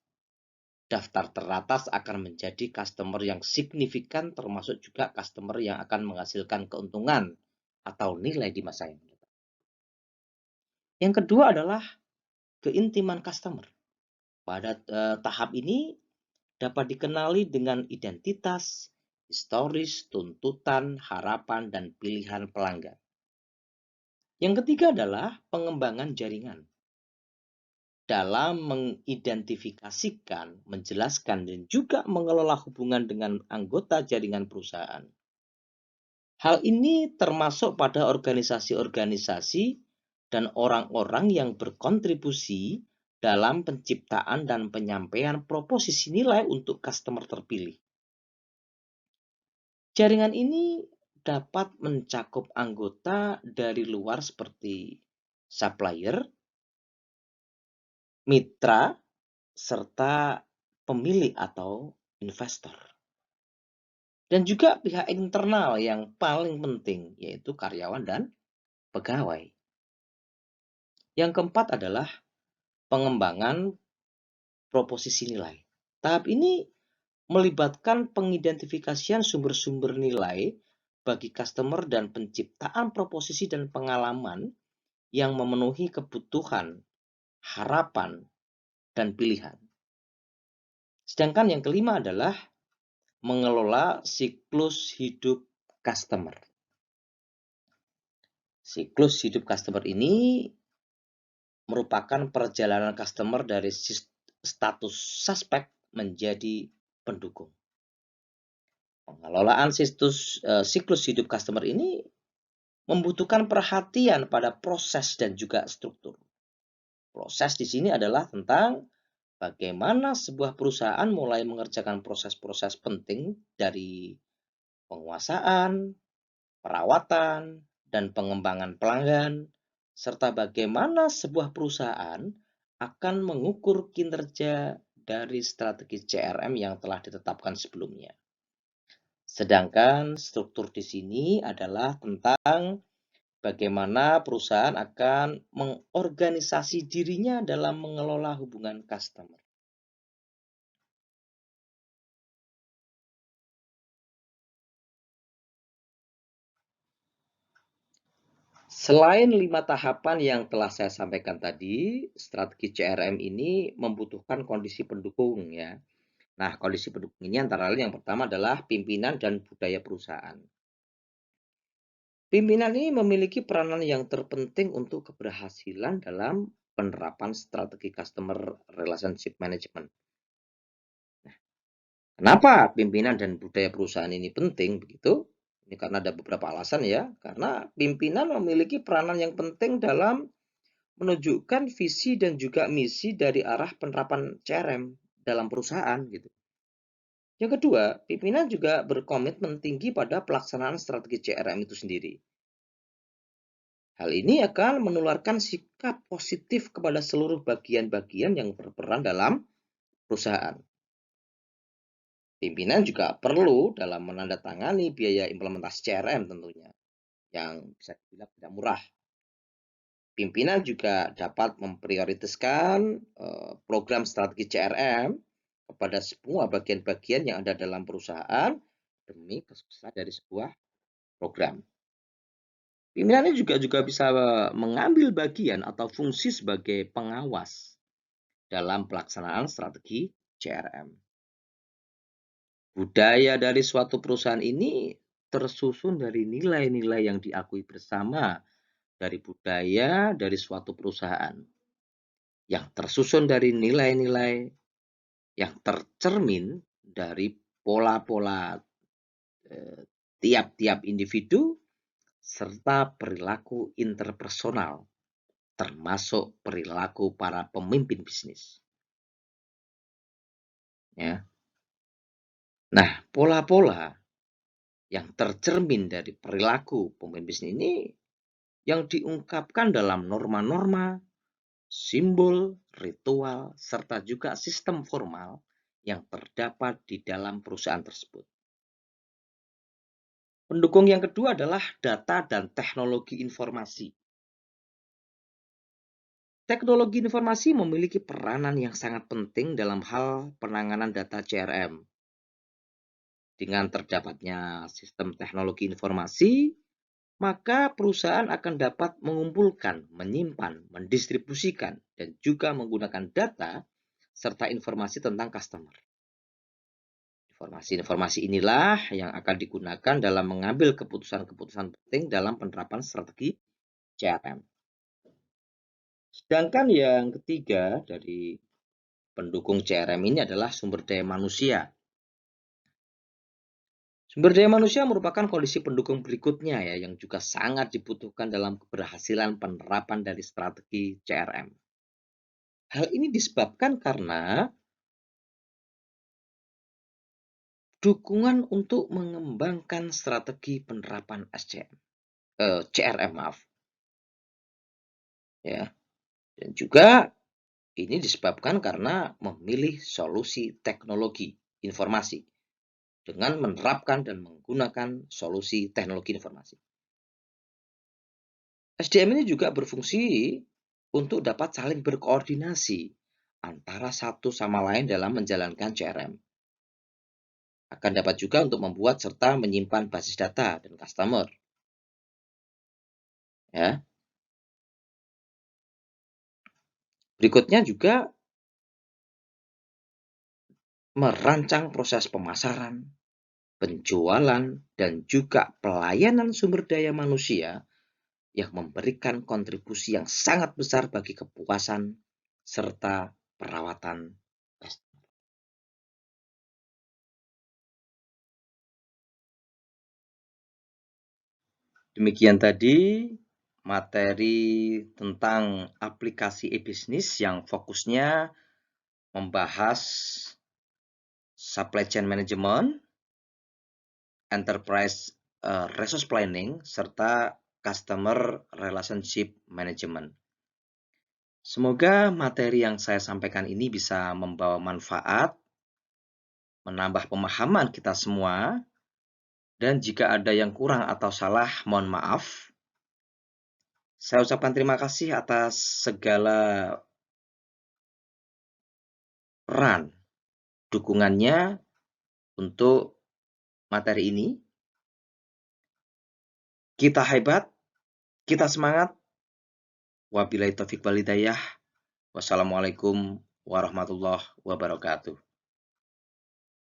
daftar teratas akan menjadi customer yang signifikan, termasuk juga customer yang akan menghasilkan keuntungan atau nilai di masa yang datang. Yang kedua adalah keintiman customer. Pada tahap ini dapat dikenali dengan identitas, historis, tuntutan, harapan, dan pilihan pelanggan. Yang ketiga adalah pengembangan jaringan. Dalam mengidentifikasikan, menjelaskan, dan juga mengelola hubungan dengan anggota jaringan perusahaan. Hal ini termasuk pada organisasi-organisasi dan orang-orang yang berkontribusi dalam penciptaan dan penyampaian proposisi nilai untuk customer terpilih. Jaringan ini dapat mencakup anggota dari luar seperti supplier, mitra, serta pemilik atau investor. Dan juga pihak internal yang paling penting, yaitu karyawan dan pegawai. Yang keempat adalah pengembangan proposisi nilai. Tahap ini melibatkan pengidentifikasian sumber-sumber nilai bagi customer dan penciptaan proposisi dan pengalaman yang memenuhi kebutuhan, harapan, dan pilihan. Sedangkan yang kelima adalah mengelola siklus hidup customer. Siklus hidup customer ini merupakan perjalanan customer dari status suspek menjadi pendukung. Pengelolaan siklus hidup customer ini membutuhkan perhatian pada proses dan juga struktur. Proses di sini adalah tentang bagaimana sebuah perusahaan mulai mengerjakan proses-proses penting dari penguasaan, perawatan, dan pengembangan pelanggan, serta bagaimana sebuah perusahaan akan mengukur kinerja dari strategi CRM yang telah ditetapkan sebelumnya. Sedangkan struktur di sini adalah tentang bagaimana perusahaan akan mengorganisasi dirinya dalam mengelola hubungan customer. Selain 5 tahapan yang telah saya sampaikan tadi, strategi CRM ini membutuhkan kondisi pendukung ya. Nah, kondisi pendukung ini antara lain yang pertama adalah pimpinan dan budaya perusahaan. Pimpinan ini memiliki peranan yang terpenting untuk keberhasilan dalam penerapan strategi customer relationship management. Nah, kenapa pimpinan dan budaya perusahaan ini penting begitu? Ini karena ada beberapa alasan ya. Karena pimpinan memiliki peranan yang penting dalam menunjukkan visi dan juga misi dari arah penerapan CRM dalam perusahaan gitu. Yang kedua, pimpinan juga berkomitmen tinggi pada pelaksanaan strategi CRM itu sendiri. Hal ini akan menularkan sikap positif kepada seluruh bagian-bagian yang berperan dalam perusahaan. Pimpinan juga perlu dalam menandatangani biaya implementasi CRM tentunya, yang bisa dibilang tidak murah. Pimpinan juga dapat memprioritaskan program strategi CRM kepada semua bagian-bagian yang ada dalam perusahaan demi kesuksesan dari sebuah program. Pimpinan ini juga bisa mengambil bagian atau fungsi sebagai pengawas dalam pelaksanaan strategi CRM. Budaya dari suatu perusahaan ini tersusun dari nilai-nilai yang diakui bersama dari budaya, dari suatu perusahaan yang tersusun dari nilai-nilai yang tercermin dari pola-pola tiap-tiap individu serta perilaku interpersonal, termasuk perilaku para pemimpin bisnis. Ya. Nah, pola-pola yang tercermin dari perilaku pemimpin bisnis ini yang diungkapkan dalam norma-norma, simbol, ritual, serta juga sistem formal yang terdapat di dalam perusahaan tersebut. Pendukung yang kedua adalah data dan teknologi informasi. Teknologi informasi memiliki peranan yang sangat penting dalam hal penanganan data CRM. Dengan terdapatnya sistem teknologi informasi, maka perusahaan akan dapat mengumpulkan, menyimpan, mendistribusikan, dan juga menggunakan data serta informasi tentang customer. Informasi-informasi inilah yang akan digunakan dalam mengambil keputusan-keputusan penting dalam penerapan strategi CRM. Sedangkan yang ketiga dari pendukung CRM ini adalah sumber daya manusia. Sumber daya manusia merupakan kondisi pendukung berikutnya ya, yang juga sangat dibutuhkan dalam keberhasilan penerapan dari strategi CRM. Hal ini disebabkan karena dukungan untuk mengembangkan strategi penerapan CRM, maaf. Ya. Dan juga ini disebabkan karena memilih solusi teknologi informasi dengan menerapkan dan menggunakan solusi teknologi informasi. SDM ini juga berfungsi untuk dapat saling berkoordinasi antara satu sama lain dalam menjalankan CRM. Akan dapat juga untuk membuat serta menyimpan basis data dan customer. Ya. Berikutnya juga merancang proses pemasaran, penjualan, dan juga pelayanan sumber daya manusia yang memberikan kontribusi yang sangat besar bagi kepuasan serta perawatan. Demikian tadi materi tentang aplikasi e-bisnis yang fokusnya membahas supply chain management, enterprise resource planning, serta customer relationship management. Semoga materi yang saya sampaikan ini bisa membawa manfaat, menambah pemahaman kita semua, dan jika ada yang kurang atau salah, mohon maaf. Saya ucapkan terima kasih atas segala peran dukungannya untuk materi ini. Kita hebat, kita semangat. Wabillahi taufiq wal hidayah. Wassalamualaikum warahmatullahi wabarakatuh.